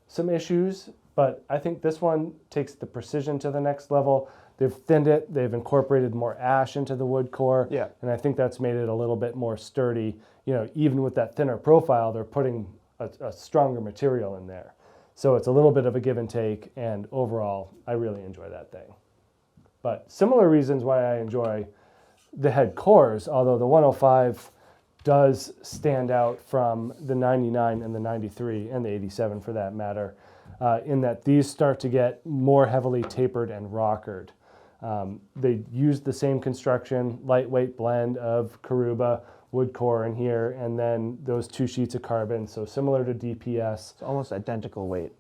some issues, but I think this one takes the precision to the next level. They've thinned it, they've incorporated more ash into the wood core, Yeah. and I think that's made it a little bit more sturdy. You know, even with that thinner profile, they're putting a stronger material in there. So it's a little bit of a give and take, and overall, I really enjoy that thing. But similar reasons why I enjoy the head cores, although the 105 does stand out from the 99 and the 93 and the 87 for that matter, in that these start to get more heavily tapered and rockered. They use the same construction, lightweight blend of Karuba wood core in here, and then those 2 sheets of carbon, so similar to DPS. It's almost identical weight.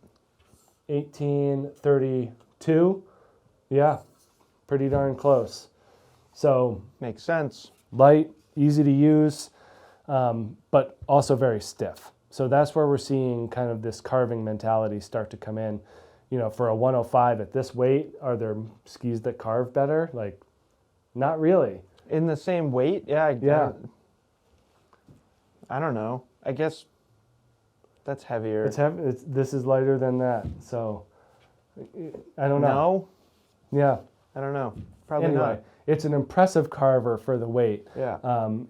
1832, yeah, pretty darn close. So makes sense. Light, easy to use, but also very stiff. So that's where we're seeing kind of this carving mentality start to come in. You know, for a 105 at this weight, are there skis that carve better? Like, not really. In the same weight? Yeah. Yeah. I don't know. I guess that's heavier. It's heavy. This is lighter than that. So, I don't know. No? Yeah. I don't know. Probably Anyway, not. it's an impressive carver for the weight. Yeah.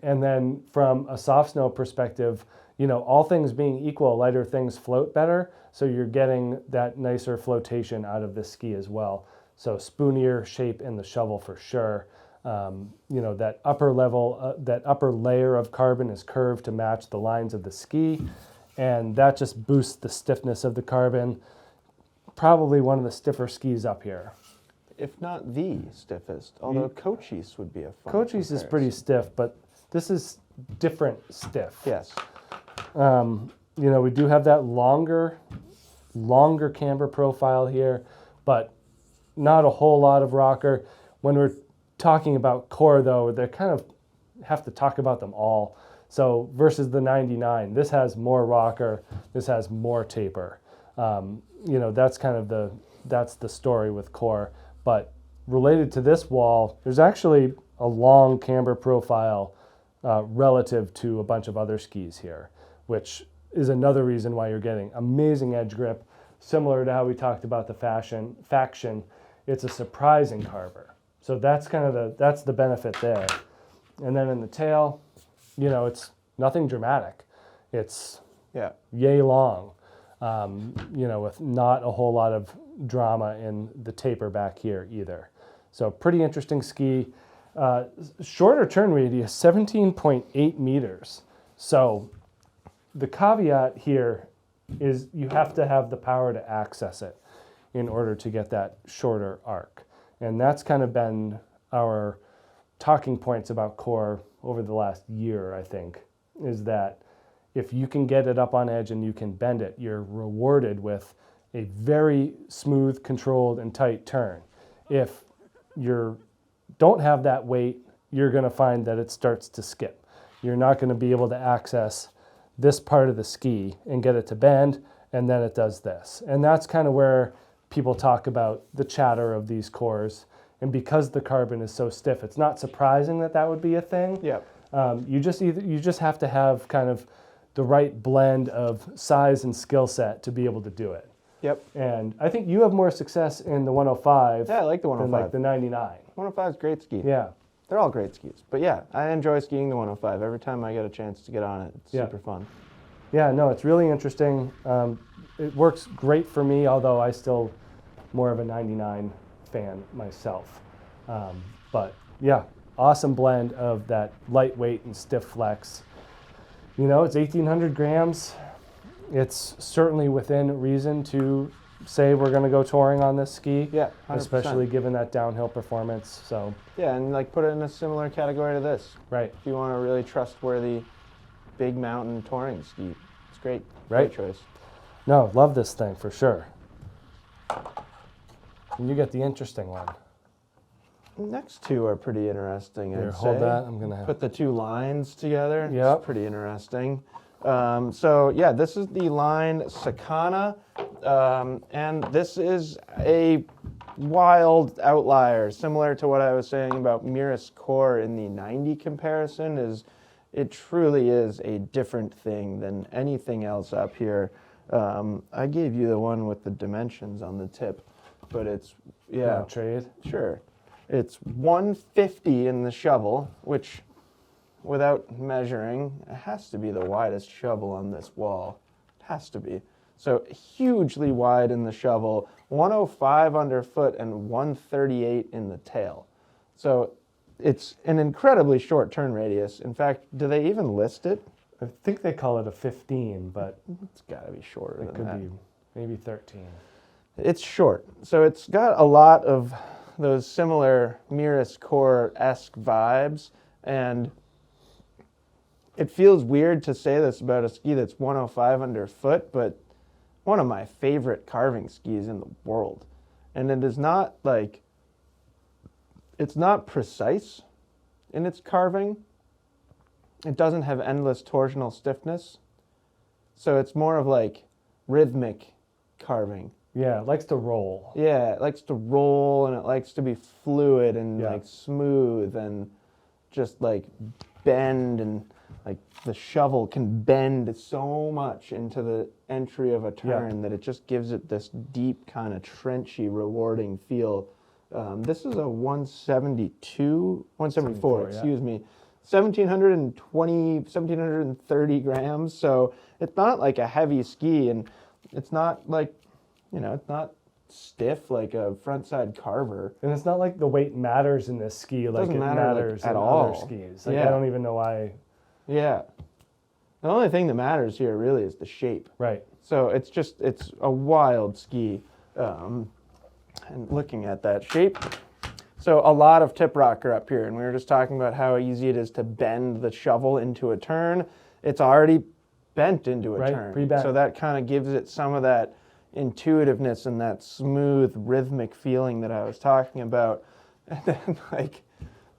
And then from a soft snow perspective, you know, all things being equal, lighter things float better. So you're getting that nicer flotation out of this ski as well. So spoonier shape in the shovel for sure. You know, that upper level, that upper layer of carbon is curved to match the lines of the ski. And that just boosts the stiffness of the carbon. Probably one of the stiffer skis up here. If not the stiffest, although Cochise would be a fun Cochise is pretty stiff, but this is different stiff. Yes. You know, we do have that longer camber profile here, but not a whole lot of rocker. When we're talking about core, though, they kind of have to talk about them all. So versus the 99, this has more rocker, this has more taper. You know, that's kind of that's the story with core. But related to this wall, there's actually a long camber profile relative to a bunch of other skis here, which is another reason why you're getting amazing edge grip. Similar to how we talked about the faction, it's a surprising carver. So that's kind of that's the benefit there. And then in the tail, you know, it's nothing dramatic. It's yay long, you know, with not a whole lot of drama in the taper back here either. So pretty interesting ski. Shorter turn radius, 17.8 meters. So the caveat here is you have to have the power to access it in order to get that shorter arc. And that's kind of been our talking points about core over the last year, I think, is that if you can get it up on edge and you can bend it, you're rewarded with a very smooth, controlled, and tight turn. If you don't have that weight, you're going to find that it starts to skip. You're not going to be able to access this part of the ski and get it to bend, and then it does this. And that's kind of where people talk about the chatter of these cores. And because the carbon is so stiff, it's not surprising that that would be a thing. Yeah. You just have to have kind of the right blend of size and skill set to be able to do it. Yep. And I think you have more success in the 105 Yeah, I like the than 105. like the 99. 105 is a great ski. Yeah. They're all great skis. But yeah, I enjoy skiing the 105. Every time I get a chance to get on it, it's super fun. Yeah, no, it's really interesting. It works great for me, although I still more of a 99 fan myself. But yeah, awesome blend of that lightweight and stiff flex. You know, it's 1,800 grams. It's certainly within reason to say we're going to go touring on this ski. Yeah, 100%. Especially given that downhill performance. So yeah, and like put it in a similar category to this. Right. If you want a really trustworthy big mountain touring ski, it's great. Right. Great choice. No, love this thing for sure. And you get the interesting one. Next two are pretty interesting, Here, I'd hold say. that. I'm going to Put the two lines together. Yep. It's pretty interesting. So yeah, this is the line Sakana, and this is a wild outlier, similar to what I was saying about Miras Core in the 90 comparison. It truly is a different thing than anything else up here. I gave you the one with the dimensions on the tip, but it's, yeah. Trade? Sure. It's 150 in the shovel, which, without measuring, it has to be the widest shovel on this wall. It has to be. So hugely wide in the shovel, 105 underfoot and 138 in the tail. So it's an incredibly short turn radius. In fact, do they even list it? I think they call it a 15, but It's got to be shorter it than that. could be maybe 13. It's short. So it's got a lot of those similar Miras Core-esque vibes, and it feels weird to say this about a ski that's 105 underfoot, but one of my favorite carving skis in the world. And it is not like, it's not precise in its carving. It doesn't have endless torsional stiffness. So it's more of like rhythmic carving. Yeah, it likes to roll. Yeah, it likes to roll, and it likes to be fluid and Yeah. like smooth and just like bend, and like the shovel can bend so much into the entry of a turn that it just gives it this deep kind of trenchy, rewarding feel. This is a 174, yeah. excuse me. 1730 grams, so it's not like a heavy ski, and it's not like, you know, it's not stiff like a frontside carver. And it's not like the weight matters in this ski like Doesn't it matter, like, matters at in all. other skis. Like, Yeah. I don't even know why. Yeah. The only thing that matters here really is the shape. Right. So it's a wild ski. And looking at that shape. So a lot of tip rocker up here, and we were just talking about how easy it is to bend the shovel into a turn. It's already bent into a Right, turn. pre-bent. So that kind of gives it some of that intuitiveness and that smooth rhythmic feeling that I was talking about. And then like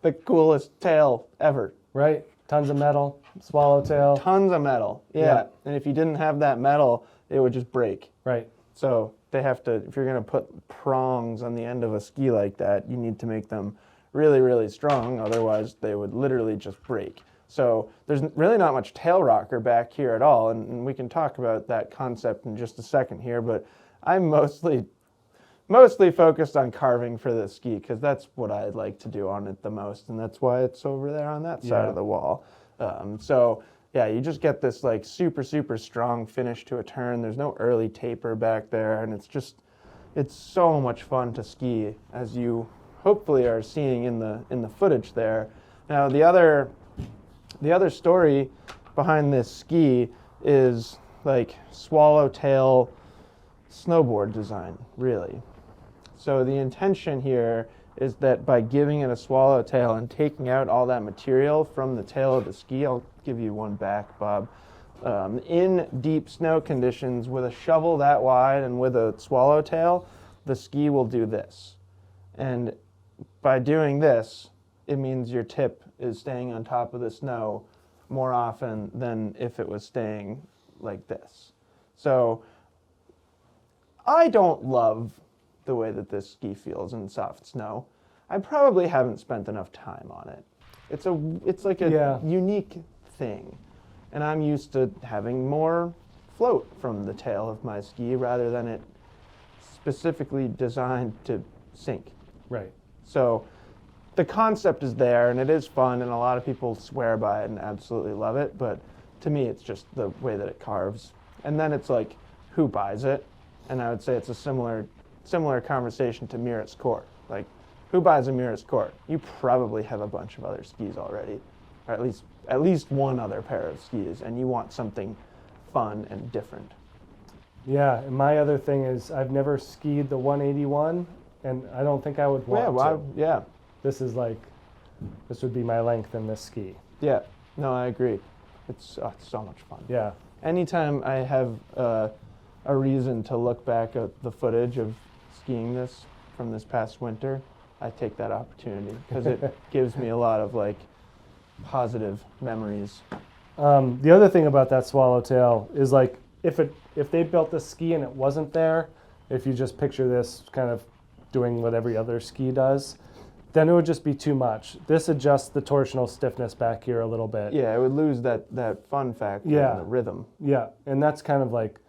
the coolest tail ever. Right. Tons of metal, swallowtail. Tons of metal. Yeah. And if you didn't have that metal, it would just break. Right. So they have to, if you're going to put prongs on the end of a ski like that, you need to make them really, really strong. Otherwise, they would literally just break. So there's really not much tail rocker back here at all. And we can talk about that concept in just a second here. But I'm mostly focused on carving for this ski because that's what I like to do on it the most. And that's why it's over there on that side of the wall. So yeah, you just get this like super, super strong finish to a turn. There's no early taper back there, and it's so much fun to ski, as you hopefully are seeing in the footage there. Now the other story behind this ski is like swallowtail snowboard design, really. So the intention here is that by giving it a swallowtail and taking out all that material from the tail of the ski, I'll give you one back, Bob. In deep snow conditions, with a shovel that wide and with a swallowtail, the ski will do this. And by doing this, it means your tip is staying on top of the snow more often than if it was staying like this. So I don't love the way that this ski feels in soft snow. I probably haven't spent enough time on it. It's like a unique thing. And I'm used to having more float from the tail of my ski rather than it specifically designed to sink. Right. So the concept is there, and it is fun, and a lot of people swear by it and absolutely love it, but to me it's just the way that it carves. And then it's like, who buys it? And I would say it's a similar conversation to Miras Core. Like, who buys a Miras Core? You probably have a bunch of other skis already, or at least one other pair of skis, and you want something fun and different. Yeah, and my other thing is I've never skied the 181, and I don't think I would want to. Yeah. This would be my length in this ski. Yeah, no, I agree. It's so much fun. Yeah. Anytime I have a reason to look back at the footage of skiing this from this past winter, I take that opportunity because it gives me a lot of like positive memories. The other thing about that swallowtail is like if they built this ski and it wasn't there, if you just picture this kind of doing what every other ski does, then it would just be too much. This adjusts the torsional stiffness back here a little bit. Yeah, it would lose that fun factor and the rhythm. Yeah, and that's kind of like,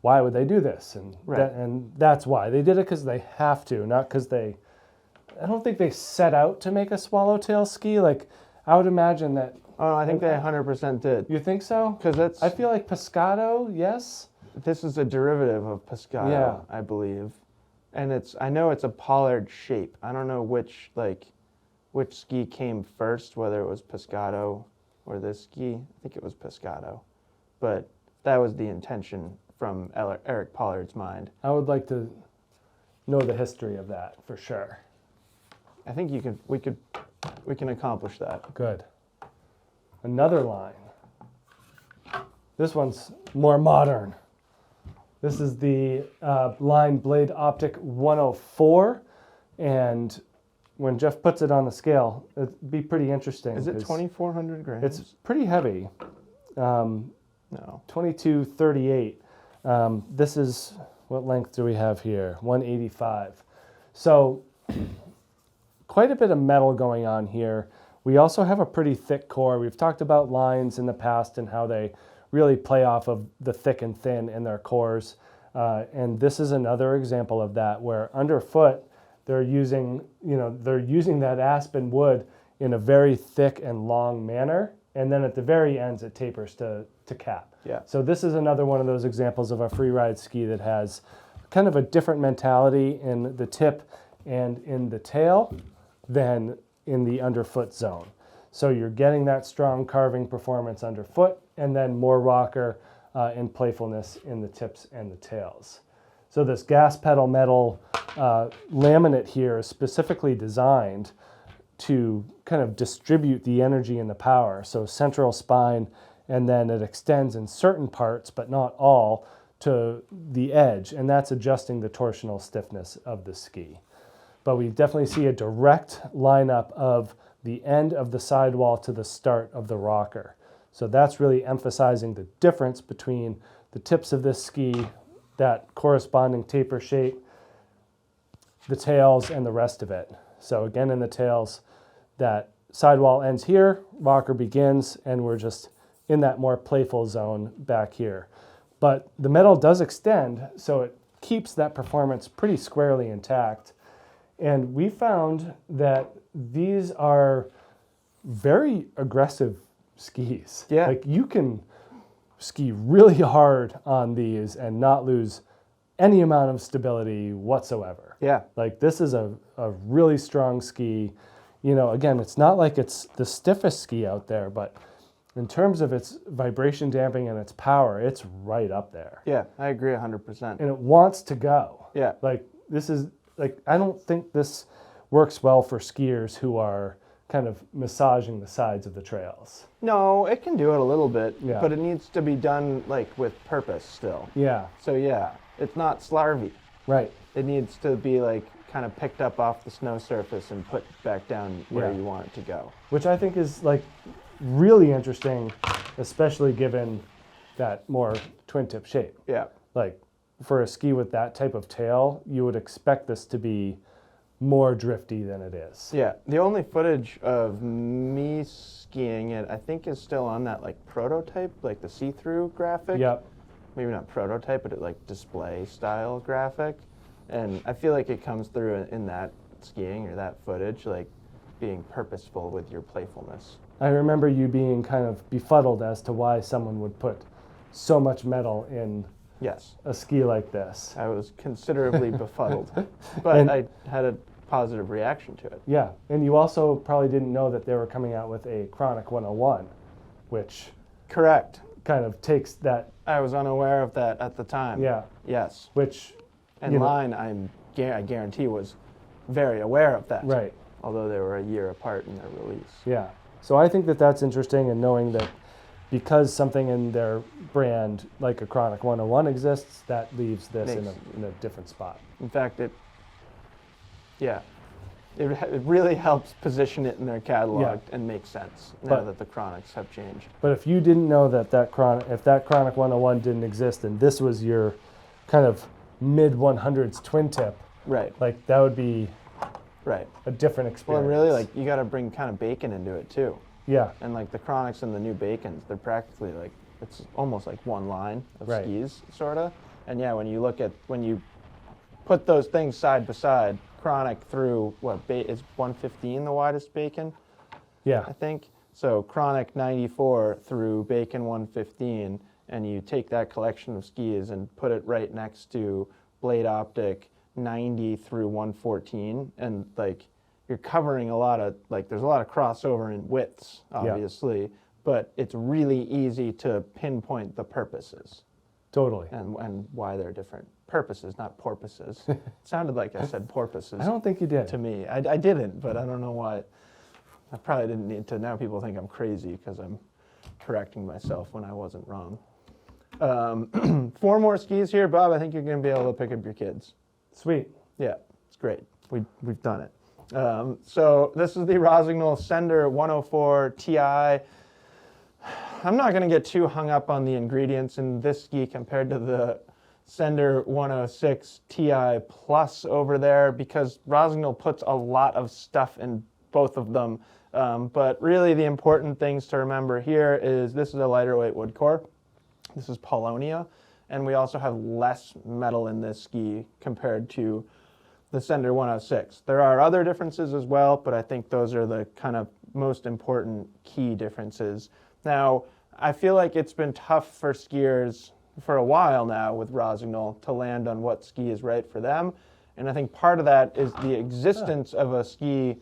why would they do this? And and that's why. They did it because they have to, not because I don't think they set out to make a swallowtail ski. Like, I would imagine that. Oh, I think they 100% did. You think so? Because I feel like Pescado, yes? This is a derivative of Pescado, I believe. And I know it's a pollard shape. I don't know which ski came first, whether it was Pescado or this ski. I think it was Pescado. But that was the intention from Eric Pollard's mind. I would like to know the history of that for sure. I think we can accomplish that. Good. Another line. This one's more modern. This is the line Blade Optic 104, and when Jeff puts it on the scale, it'd be pretty interesting. Is it 2,400 grams? It's pretty heavy. No. 2238. This is, what length do we have here? 185. So quite a bit of metal going on here. We also have a pretty thick core. We've talked about lines in the past and how they really play off of the thick and thin in their cores. And this is another example of that, where underfoot, they're using that aspen wood in a very thick and long manner. And then at the very ends, it tapers to cap. Yeah. So this is another one of those examples of a Freeride ski that has kind of a different mentality in the tip and in the tail than in the underfoot zone. So you're getting that strong carving performance underfoot, and then more rocker and playfulness in the tips and the tails. So this gas pedal metal laminate here is specifically designed to kind of distribute the energy and the power. So central spine, and then it extends in certain parts, but not all, to the edge, and that's adjusting the torsional stiffness of the ski. But we definitely see a direct lineup of the end of the sidewall to the start of the rocker. So that's really emphasizing the difference between the tips of this ski, that corresponding taper shape, the tails, and the rest of it. So again, in the tails, that sidewall ends here, rocker begins, and we're just in that more playful zone back here. But the metal does extend, so it keeps that performance pretty squarely intact. And we found that these are very aggressive skis. Yeah. Like, you can ski really hard on these and not lose any amount of stability whatsoever. Yeah. Like, this is a really strong ski. You know, again, it's not like it's the stiffest ski out there, but in terms of its vibration damping and its power, it's right up there. Yeah, I agree 100%. And it wants to go. Yeah. Like, this is, like, I don't think this works well for skiers who are kind of massaging the sides of the trails. No, it can do it a little bit, Yeah. but it needs to be done like with purpose still. Yeah, So yeah, it's not slarvy. right. It needs to be like kind of picked up off the snow surface and put back down where Yeah. you want it to go. Which I think is, like, really interesting, especially given that more twin tip shape. Yeah. Like, for a ski with that type of tail, you would expect this to be more drifty than it is. Yeah. The only footage of me skiing it, I think, is still on that like prototype, like the see-through graphic. Yep. Maybe not prototype, but like display style graphic. And I feel like it comes through in that skiing or that footage, like being purposeful with your playfulness. I remember you being kind of befuddled as to why someone would put so much metal in Yes. a ski like this. I was considerably befuddled, but And- I had a positive reaction to it. Yeah, and you also probably didn't know that they were coming out with a Chronic 101, which Correct. kind of takes that, I was unaware of that at the time. yeah, Yes. which, And you know- Line, I guarantee, was very aware of that. right, Although they were a year apart in their release. yeah. So I think that that's interesting, and knowing that because something in their brand like a Chronic 101 exists, that leaves this in Makes- a different spot. In fact, it really helps position it in their catalog Yeah. and make sense now But- that the Chronics have changed. But if you didn't know that if that Chronic 101 didn't exist and this was your kind of mid-100s twin tip, Right, like that would be right. a different Well, experience. and really, like, you got to bring kind of bacon into it too. Yeah, And like the Chronics and the new Bacons, they're practically like, it's almost like one line of Right. skis, sort of. And yeah, when you put those things side by side, Chronic through is 115 the widest Bacon, yeah, I think. So Chronic 94 through Bacon 115, and you take that collection of skis and put it right next to Blade Optic 90 through 114, and like you're covering a lot of, like, there's a lot of crossover in widths, obviously, but it's really easy to pinpoint the purposes totally. and why they're different. Purposes, not porpoises. It sounded like I said porpoises I don't think you did. to me. I didn't, but I don't know why. I probably didn't need to. Now people think I'm crazy because I'm correcting myself when I wasn't wrong. 4 more skis here, Bob. I think you're going to be able to pick up your kids. Sweet. Yeah, it's great. We've done it. So this is the Rossignol Sender 104 Ti. I'm not going to get too hung up on the ingredients in this ski compared to the Sender 106 Ti Plus over there, because Rossignol puts a lot of stuff in both of them. But really the important things to remember here is this is a lighter weight wood core. This is Polonia, and we also have less metal in this ski compared to the Sender 106. There are other differences as well, but I think those are the kind of most important key differences. Now, I feel like it's been tough for skiers for a while now with Rossignol to land on what ski is right for them, and I think part of that is the existence of a ski,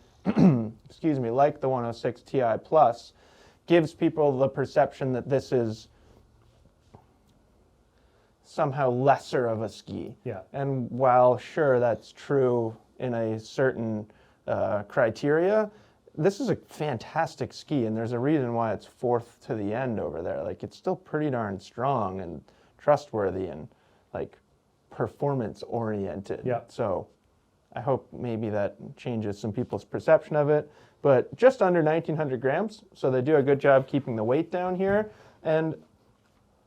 excuse me, like the 106 Ti Plus, gives people the perception that this is somehow lesser of a ski. Yeah. And while sure that's true in a certain criteria, this is a fantastic ski, and there's a reason why it's 4th to the end over there. Like, it's still pretty darn strong and trustworthy and like performance oriented. Yeah. So I hope maybe that changes some people's perception of it. But just under 1,900 grams, so they do a good job keeping the weight down here, and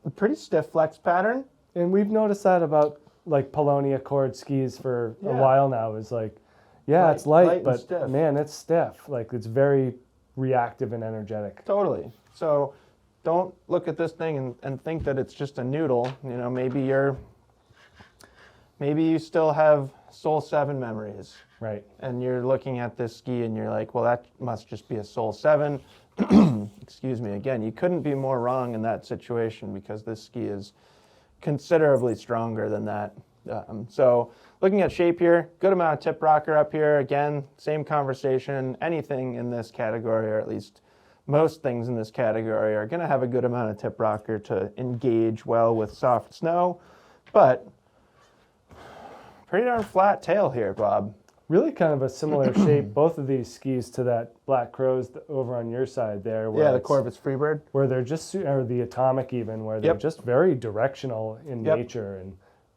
a pretty stiff flex pattern. And we've noticed that about like Polonia cord skis for a Yeah. while now. Is like, yeah, Light- it's light, light and but stiff. man, it's stiff. Like, it's very reactive and energetic. Totally. So don't look at this thing and think that it's just a noodle. You know, maybe you still have Soul 7 memories, Right. and you're looking at this ski and you're like, well, that must just be a Soul 7. Excuse me. Again, you couldn't be more wrong in that situation, because this ski is considerably stronger than that. So looking at shape here, good amount of tip rocker up here. Again, same conversation. Anything in this category, or at least most things in this category, are going to have a good amount of tip rocker to engage well with soft snow. But pretty darn flat tail here, Bob. Really kind of a similar shape, both of these skis, to that Black Crows over on your side there. Where Yeah, the it's- Corvus Freebird. Where they're just, or the Atomic even, where they're Yep. just very directional in Yep. nature and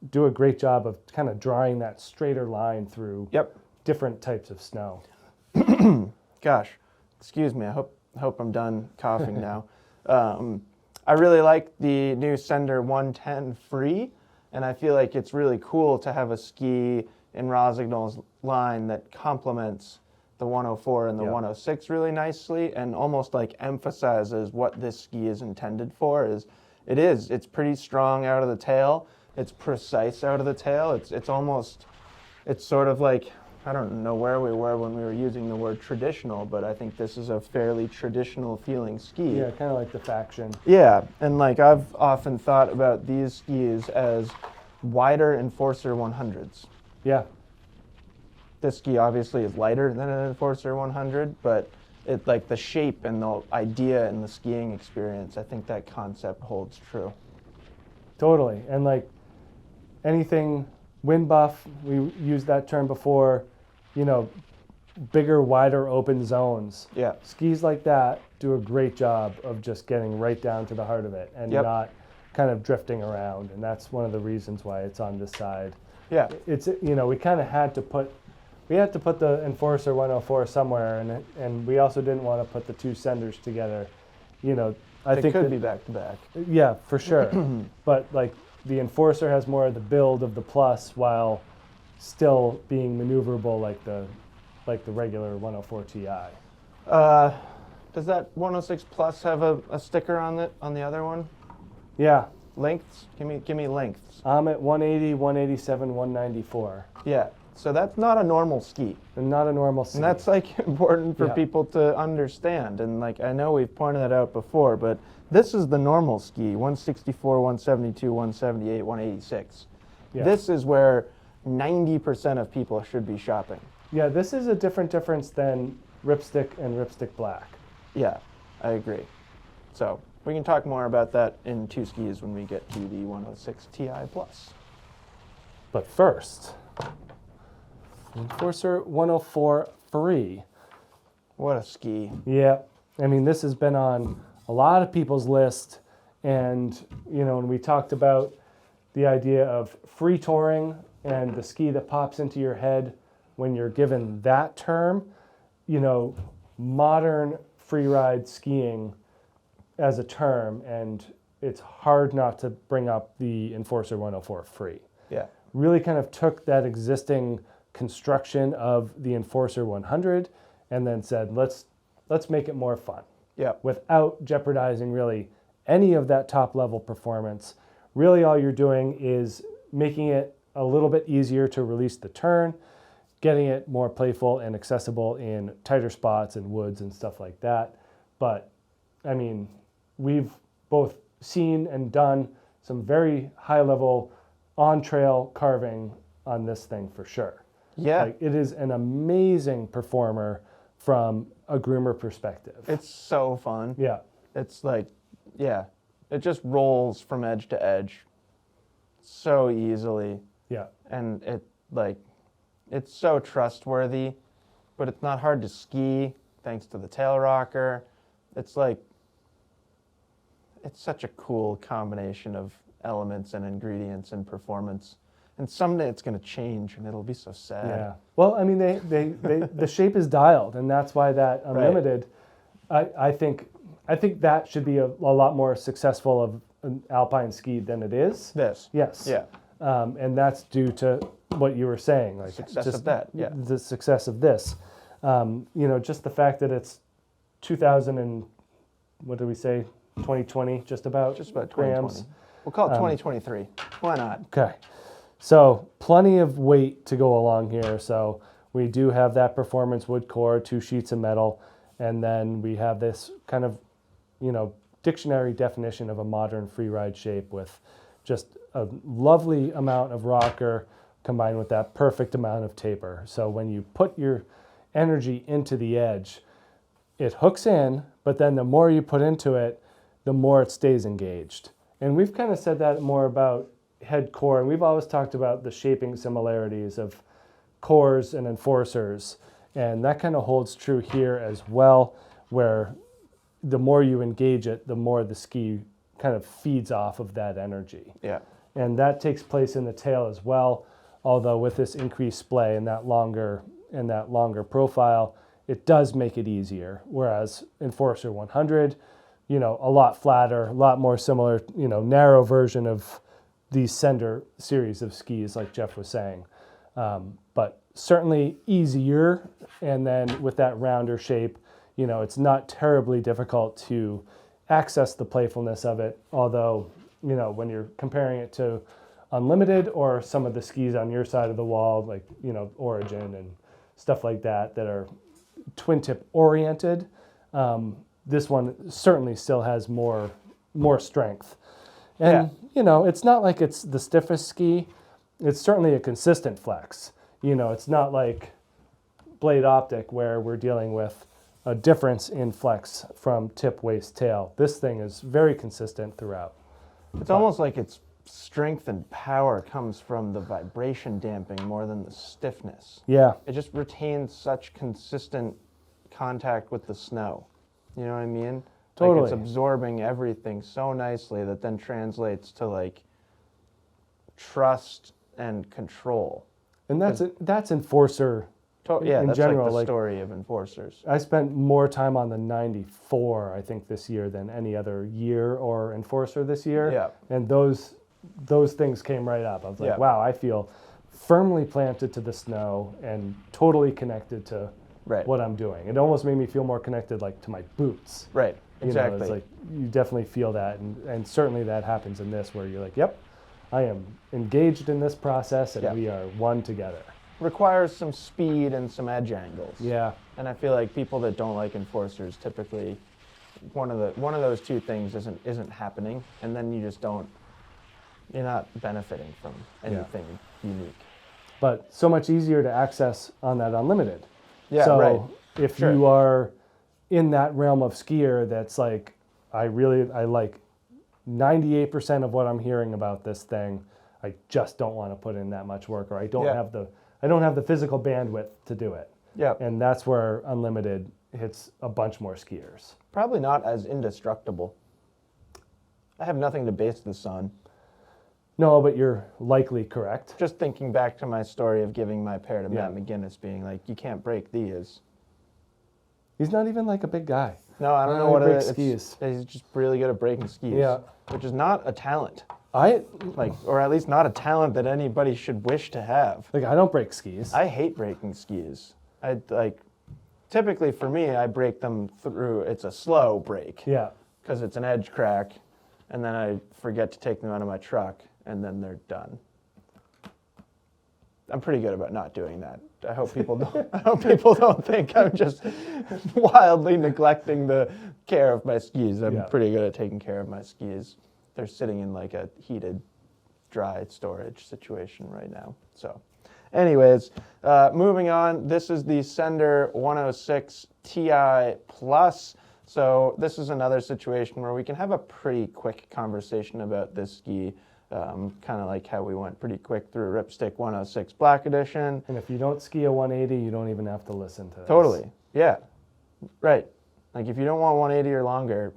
do a great job of kind of drawing that straighter line through Yep. different types of snow. Gosh, excuse me. I hope I'm done coughing now. I really like the new Sender 110 Free, and I feel like it's really cool to have a ski in Rossignol's line that complements the 104 and the Yeah. 106 really nicely, and almost like emphasizes what this ski is intended for. It's pretty strong out of the tail. It's precise out of the tail. It's sort of like, I don't know where we were when we were using the word traditional, but I think this is a fairly traditional feeling ski. Yeah, kind of like the Faction. Yeah, and like I've often thought about these skis as wider Enforcer 100s. Yeah, This ski obviously is lighter than an Enforcer 100, but it, like, the shape and the idea and the skiing experience, I think that concept holds true. totally. And like anything wind buff, we used that term before, you know, bigger, wider open zones. Yeah. Skis like that do a great job of just getting right down to the heart of it and Yep. not kind of drifting around. And that's one of the reasons why it's on this side. Yeah. It's, you know, we kind of had to put we had to put the Enforcer 104 somewhere, and we also didn't want to put the two Senders together. You know, I They think could that- be back to back. Yeah, for sure. But like the Enforcer has more of the build of the Plus while still being maneuverable like the regular 104 Ti. Does that 106 Plus have a sticker on it on the other one? Yeah, Lengths? Give me lengths. I'm at 180, 187, 194. Yeah. So that's not a normal ski. And not a normal ski. And that's like important for Yeah. people to understand. And like I know we've pointed that out before, but this is the normal ski, 164, 172, 178, 186. Yeah. This is where 90% of people should be shopping. Yeah, this is a difference than Ripstick and Ripstick Black. Yeah, I agree. So we can talk more about that in two skis when we get to the 106 Ti Plus. But first, Enforcer 104 Free. What a ski. Yeah, I mean, this has been on a lot of people's list. And, you know, when we talked about the idea of free touring and the ski that pops into your head when you're given that term, you know, modern freeride skiing as a term, and it's hard not to bring up the Enforcer 104 Free. Yeah. Really kind of took that existing construction of the Enforcer 100 and then said, let's make it more fun. Yeah. Without jeopardizing really any of that top level performance. Really all you're doing is making it a little bit easier to release the turn, getting it more playful and accessible in tighter spots and woods and stuff like that. But I mean, we've both seen and done some very high level on trail carving on this thing for sure. Yeah. Like, it is an amazing performer from a groomer perspective. It's so fun. Yeah. It's like, yeah, it just rolls from edge to edge so easily. Yeah. And it's so trustworthy, but it's not hard to ski thanks to the tail rocker. It's like, it's such a cool combination of elements and ingredients and performance. And someday it's going to change and it'll be so sad. Yeah. Well, I mean, they the shape is dialed, and that's why that Unlimited, I think that should be a lot more successful of an alpine ski than it is. This. Yes. Yeah. And that's due to what you were saying, like Success just of that, yeah. the success of this. You know, just the fact that it's 2000 and what did we say, 2020, just about 2020. grams. We'll call it 2023. Why not? Okay. So plenty of weight to go along here. So we do have that performance wood core, 2 sheets of metal, and then we have this kind of, you know, dictionary definition of a modern freeride shape with just a lovely amount of rocker combined with that perfect amount of taper. So when you put your energy into the edge, it hooks in, but then the more you put into it, the more it stays engaged. And we've kind of said that more about head core, and we've always talked about the shaping similarities of cores and enforcers, and that kind of holds true here as well, where the more you engage it, the more the ski kind of feeds off of that energy. Yeah. And that takes place in the tail as well, although with this increased splay and that longer profile, it does make it easier. Whereas Enforcer 100, you know, a lot flatter, a lot more similar, you know, narrow version of these Sender series of skis, like Jeff was saying. But certainly easier, and then with that rounder shape, you know, it's not terribly difficult to access the playfulness of it, although, you know, when you're comparing it to Unlimited or some of the skis on your side of the wall, like, you know, Origin and stuff like that, that are twin tip oriented, this one certainly still has more strength. And, you know, it's not like it's the stiffest ski. It's certainly a consistent flex. You know, it's not like Blade Optic where we're dealing with a difference in flex from tip, waist, tail. This thing is very consistent throughout. It's almost like its strength and power comes from the vibration damping more than the stiffness. Yeah. It just retains such consistent contact with the snow. You know what I mean? Totally. Like it's absorbing everything so nicely that then translates to like trust and control. And that's Enforcer Yeah, in that's general, like the story of Enforcers. I spent more time on the 94, I think, this year than any other year or Enforcer this year. Yeah. And those things came right up. I was like, Yeah. wow, I feel firmly planted to the snow and totally connected to Right. what I'm doing. It almost made me feel more connected, like, to my boots. Right. You Exactly. know, it's like you definitely feel that, and certainly that happens in this, where you're like, yep, I am engaged in this process, and Yeah. we are one together. Requires some speed and some edge angles. Yeah. And I feel like people that don't like Enforcers, typically one of those two things isn't happening, and then you're not benefiting from anything unique. But so much easier to access on that unlimited. Yeah, so right. if Sure. you are in that realm of skier that's like, I like 98% of what I'm hearing about this thing, I just don't want to put in that much work, or I don't have the physical bandwidth to do it. Yeah. And that's where unlimited hits a bunch more skiers. Probably not as indestructible. I have nothing to base this on. No, but you're likely correct. Just thinking back to my story of giving my pair to Yeah. Matt McGinnis, being like, you can't break these. He's not even like a big guy. No, I don't know He what it breaks is. skis. He's just really good at breaking skis. Yeah. Which is not a talent. Like Or at least not a talent that anybody should wish to have. I don't break skis. I hate breaking skis. Typically for me, I break them through, it's a slow break. Yeah. Because it's an edge crack, and then I forget to take them out of my truck, and then they're done. I'm pretty good about not doing that. I hope people don't think I'm just wildly neglecting the care of my skis. I'm pretty good at taking care of my skis. They're sitting in like a heated, dry storage situation right now. So, anyways, moving on. This is the Sender 106 Ti Plus. So this is another situation where we can have a pretty quick conversation about this ski. Kind of like how we went pretty quick through Ripstick 106 Black Edition. And if you don't ski a 180, you don't even have to listen to this. Totally. Yeah. Right. Like if you don't want 180 or longer,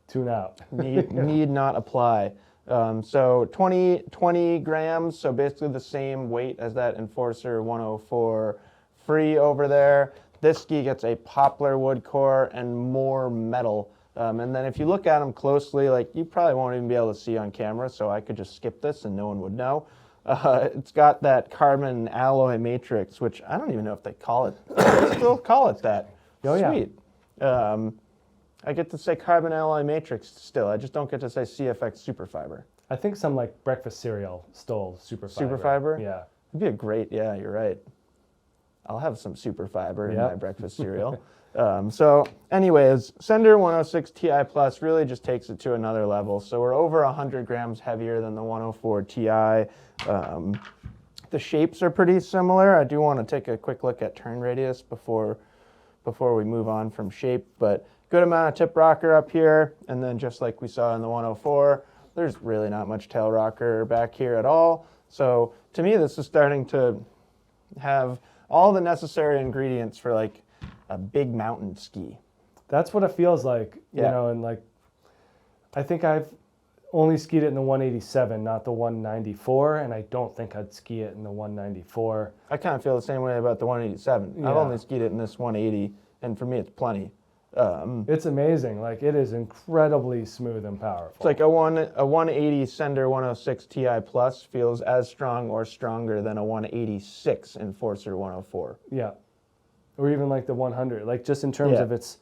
tune out. need not apply. So 20 grams, so basically the same weight as that Enforcer 104 Free over there. This ski gets a poplar wood core and more metal. And then if you look at them closely, like you probably won't even be able to see on camera, so I could just skip this and no one would know. It's got that carbon alloy matrix, which I don't even know if they call it. They still call it that. Oh, yeah. Sweet. I get to say carbon alloy matrix still. I just don't get to say CFX superfiber. I think some like breakfast cereal stole superfiber. Superfiber? Yeah. It'd be a great, yeah, you're right. I'll have some superfiber in my breakfast cereal. So anyways, Sender 106 Ti Plus really just takes it to another level. So we're over 100 grams heavier than the 104 Ti. The shapes are pretty similar. I do want to take a quick look at turn radius before we move on from shape, but good amount of tip rocker up here, and then just like we saw in the 104, there's really not much tail rocker back here at all. So to me, this is starting to have all the necessary ingredients for like a big mountain ski. That's what it feels like, you know, and like, I think I've only skied it in the 187, not the 194, and I don't think I'd ski it in the 194. I kind of feel the same way about the 187. Yeah. I've only skied it in this 180, and for me, it's plenty. It's amazing. Like, it is incredibly smooth and powerful. It's like a 180 Sender 106 Ti Plus feels as strong or stronger than a 186 Enforcer 104. Yeah. Or even like the 100, like just in terms of its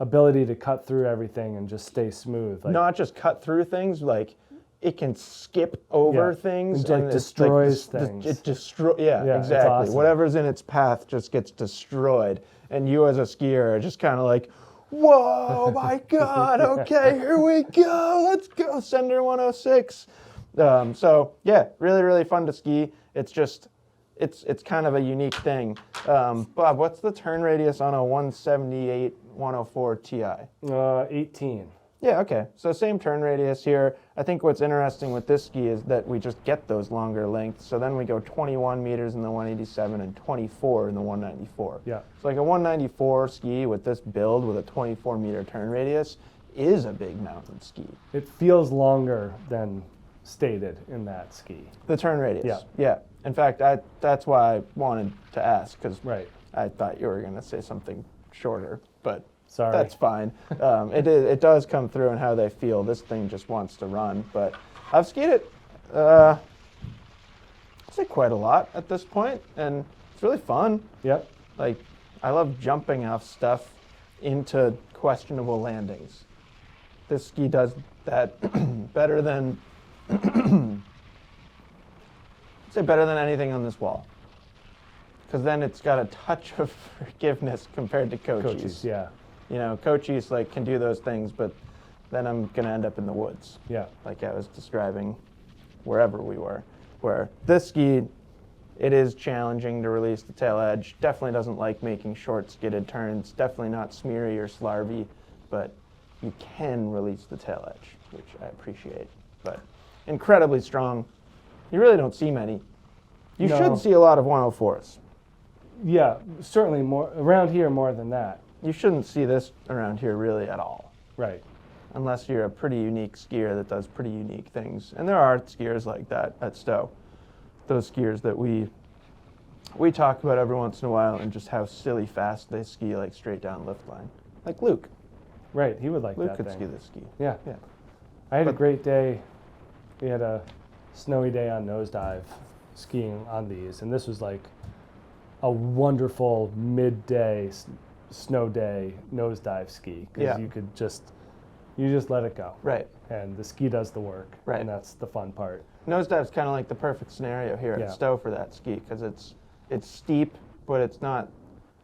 ability to cut through everything and just stay smooth. Like, not just cut through things, like it can skip over things. It like destroys things. It destroys, exactly. It's awesome. Whatever's in its path just gets destroyed. And you as a skier are just kind of like, whoa, my God, okay, here we go, let's go, Sender 106. So yeah, really, really fun to ski. It's just, it's kind of a unique thing. Bob, what's the turn radius on a 178 104 Ti? 18. Yeah, okay. So same turn radius here. I think what's interesting with this ski is that we just get those longer lengths. So then we go 21 meters in the 187 and 24 in the 194. Yeah. So like a 194 ski with this build with a 24 meter turn radius is a big mountain ski. It feels longer than stated in that ski. The turn radius. Yeah. Yeah. In fact, that's why I wanted to ask, because Right. I thought you were going to say something shorter, but Sorry. that's fine. It does come through in how they feel. This thing just wants to run, but I've skied it, I'd say quite a lot at this point, and it's really fun. Yep. Like, I love jumping off stuff into questionable landings. This ski does that better than, I'd say better than anything on this wall. Because then it's got a touch of forgiveness compared to Cochise. Yeah. You know, Cochise like can do those things, but then I'm gonna end up in the woods. Yeah. Like I was describing wherever we were. Where this ski, it is challenging to release the tail edge. Definitely doesn't like making short skidded turns. Definitely not smeary or slarvy, but you can release the tail edge, which I appreciate. But incredibly strong. You really don't see many. You No. should see a lot of 104s. Yeah, certainly more around here more than that. You shouldn't see this around here really at all, Right. unless you're a pretty unique skier that does pretty unique things. And there are skiers like that at Stowe. Those skiers that we talk about every once in a while, and just how silly fast they ski like straight down lift line. Like Luke. Right. He would like Luke that could thing. ski this ski. Yeah. Yeah. I had a But- great day. We had a snowy day on nosedive skiing on these, and this was like a wonderful midday snow day nosedive ski because Yeah. you just let it go, Right. and the ski does the work, Right. and that's the fun part. Nosedive's kind of like the perfect scenario here Yeah. at Stowe for that ski, because it's steep, but it's not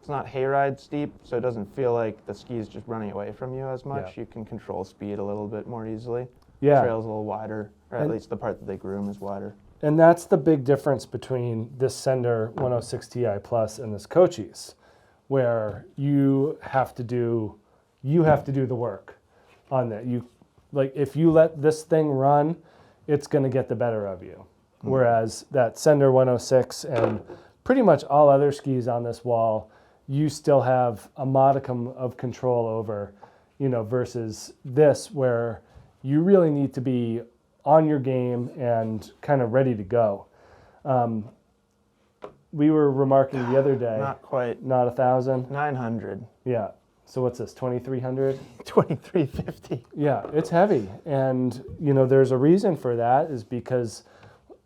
hayride steep, so it doesn't feel like the ski is just running away from you as much. Yeah. You can control speed a little bit more easily. Yeah. Trail's a little wider, or at And- least the part that they groom is wider. And that's the big difference between this Sender 106 Ti Plus and this Cochise, where you have to do the work on that. If you let this thing run, it's going to get the better of you. Whereas that Sender 106 and pretty much all other skis on this wall, you still have a modicum of control over, versus this where you really need to be on your game and kind of ready to go. We were remarking the other day, Not quite. not 1,000. 900. Yeah. So what's this, 2,300? 2350. Yeah, it's heavy. And, there's a reason for that is because,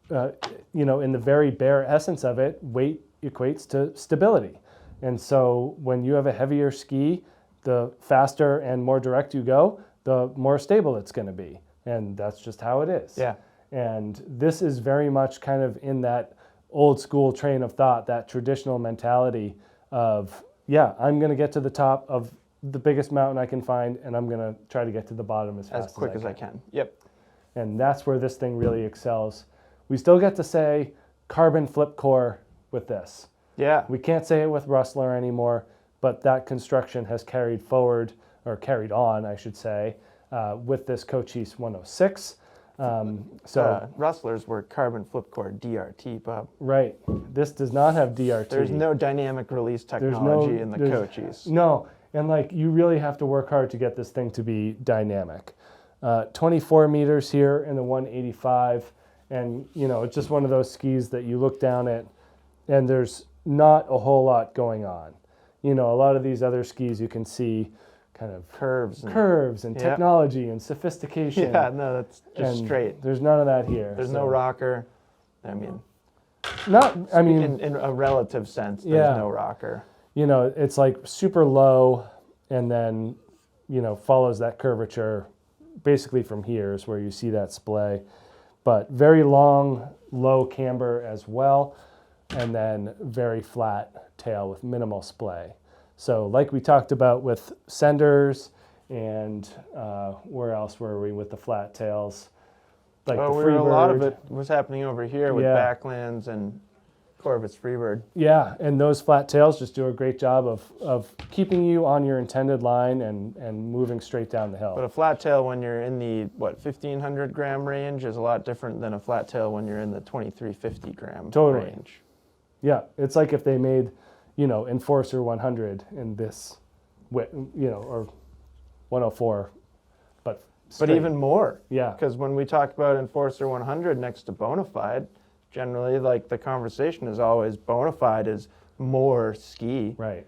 in the very bare essence of it, weight equates to stability. And so when you have a heavier ski, the faster and more direct you go, the more stable it's going to be. And that's just how it is. Yeah. And this is very much kind of in that old school train of thought, that traditional mentality of, I'm going to get to the top of the biggest mountain I can find, and I'm going to try to get to the bottom as fast As quick as I can. Yep. And that's where this thing really excels. We still get to say carbon flip core with this. Yeah. We can't say it with Rustler anymore, but that construction has carried forward, or carried on, I should say, with this Cochise 106. Rustlers were carbon flip core DRT, Bob. Right. This does not have DRT. There's no dynamic release technology in the Cochise. No. And you really have to work hard to get this thing to be dynamic. 24 meters here in the 185. And, it's just one of those skis that you look down at and there's not a whole lot going on. A lot of these other skis you can see kind of Curves and technology and sophistication. Yeah, no, that's just And straight. There's none of that here. There's no rocker. I mean, in a relative sense, there's no rocker. It's like super low and then, follows that curvature basically from here is where you see that splay. But very long, low camber as well, and then very flat tail with minimal splay. So like we talked about with Senders and where else were we with the flat tails? Like the Freebird. A lot of it was happening over here with Backlands and Corvus Freebird. Yeah, and those flat tails just do a great job of keeping you on your intended line and moving straight down the hill. But a flat tail when you're in the, 1,500 gram range is a lot different than a flat tail when you're in the 2,350 gram range. Yeah, it's like if they made, Enforcer 100 in this, or 104, but straight. But even more. Yeah. Because when we talk about Enforcer 100 next to Bonafide, generally, the conversation is always Bonafide is more ski. Right.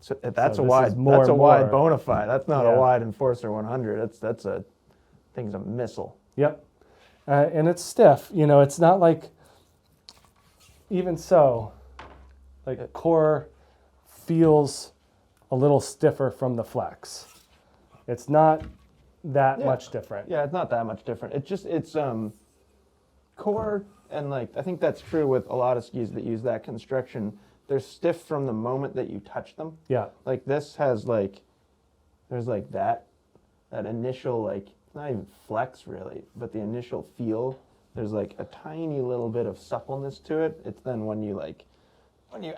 So that's So a this wide is more that's a and wide more. bona fide. That's not Yeah. a wide Enforcer 100. That's a thing's a missile. Yep. And it's stiff. You know, it's not like, even so, like core feels a little stiffer from the flex. It's not that Yeah. much different. Yeah, it's not that much different. It's core, and like I think that's true with a lot of skis that use that construction. They're stiff from the moment that you touch them. Yeah. Like this has like, there's like that initial, like, not even flex really, but the initial feel, there's like a tiny little bit of suppleness to it. It's then when you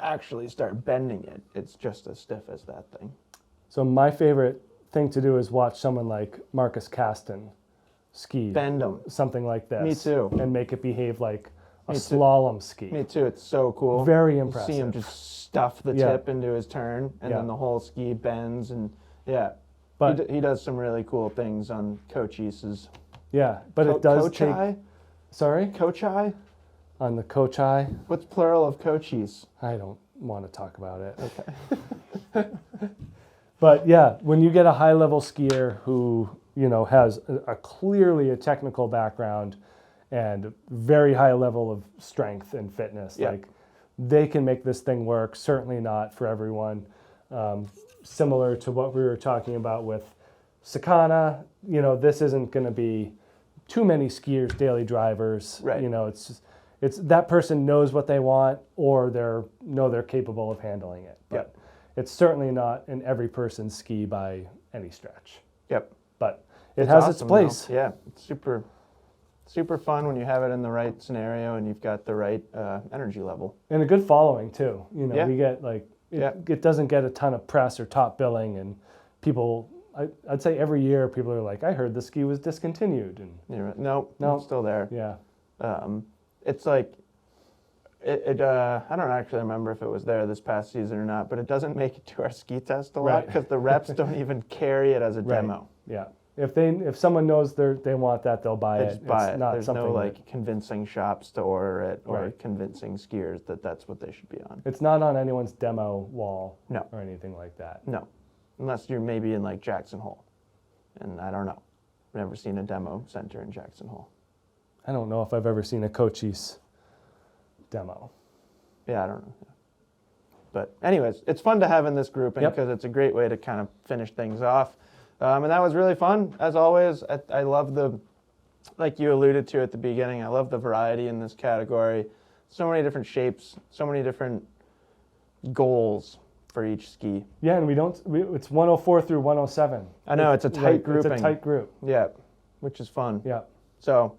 actually start bending it, it's just as stiff as that thing. So my favorite thing to do is watch someone like Marcus Kasten ski Bend them. something like this. Me too. And make it behave like a Me too. slalom ski. Me too, it's so cool. Very You impressive. see him just stuff the Yeah. tip into his turn, and Yeah. then the whole ski bends, and yeah. But he does some really cool things on Cochise's. yeah, but it does Cochise? take. Sorry, Cochise? on the Cochise. What's plural of Cochise? I don't want to talk about it. Okay. But yeah, when you get a high level skier who, you know, has a clearly a technical background and very high level of strength and fitness, Yeah. like they can make this thing work. Certainly not for everyone. Similar to what we were talking about with Sakana, you know, this isn't going to be too many skiers, daily drivers. Right. You know, it's that person knows what they want, or they're capable of handling it. But Yep. it's certainly not an every person ski by any stretch. Yep. But it It's has awesome, its place. though. Yeah, it's super fun when you have it in the right scenario and you've got the right energy level. And a good following too. You know, Yeah. we get like Yeah. it doesn't get a ton of press or top billing, and people. I'd say every year people are like, I heard the ski was discontinued, and No, it's still there. yeah, It's like, I don't actually remember if it was there this past season or not, but it doesn't make it to our ski test a lot Right. because the reps don't even carry it as a right. demo. Yeah, if someone knows they want that, they'll buy They it. just buy It's it. not There's something no that- like convincing shops to order it or Right. convincing skiers that that's what they should be on. It's not on anyone's demo wall. No. Or anything like that. No, unless you're maybe in like Jackson Hole, and I don't know. Never seen a demo center in Jackson Hole. I don't know if I've ever seen a Cochise demo. Yeah, I don't know. But anyways, it's fun to have in this grouping Yep. because it's a great way to kind of finish things off. And that was really fun, as always. I love like you alluded to at the beginning, I love the variety in this category. So many different shapes, so many different goals for each ski. Yeah, and it's 104 through 107. I know, it's a tight grouping. It's a tight group. Yeah, which is fun. Yeah. So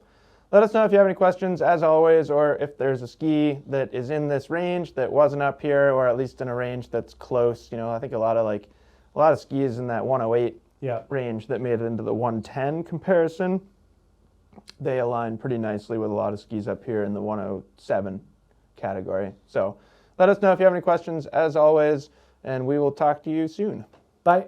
let us know if you have any questions, as always, or if there's a ski that is in this range that wasn't up here, or at least in a range that's close. You know, I think a lot of skis in that 108 Yeah. range that made it into the 110 comparison. They align pretty nicely with a lot of skis up here in the 107 category. So let us know if you have any questions, as always, and we will talk to you soon. Bye.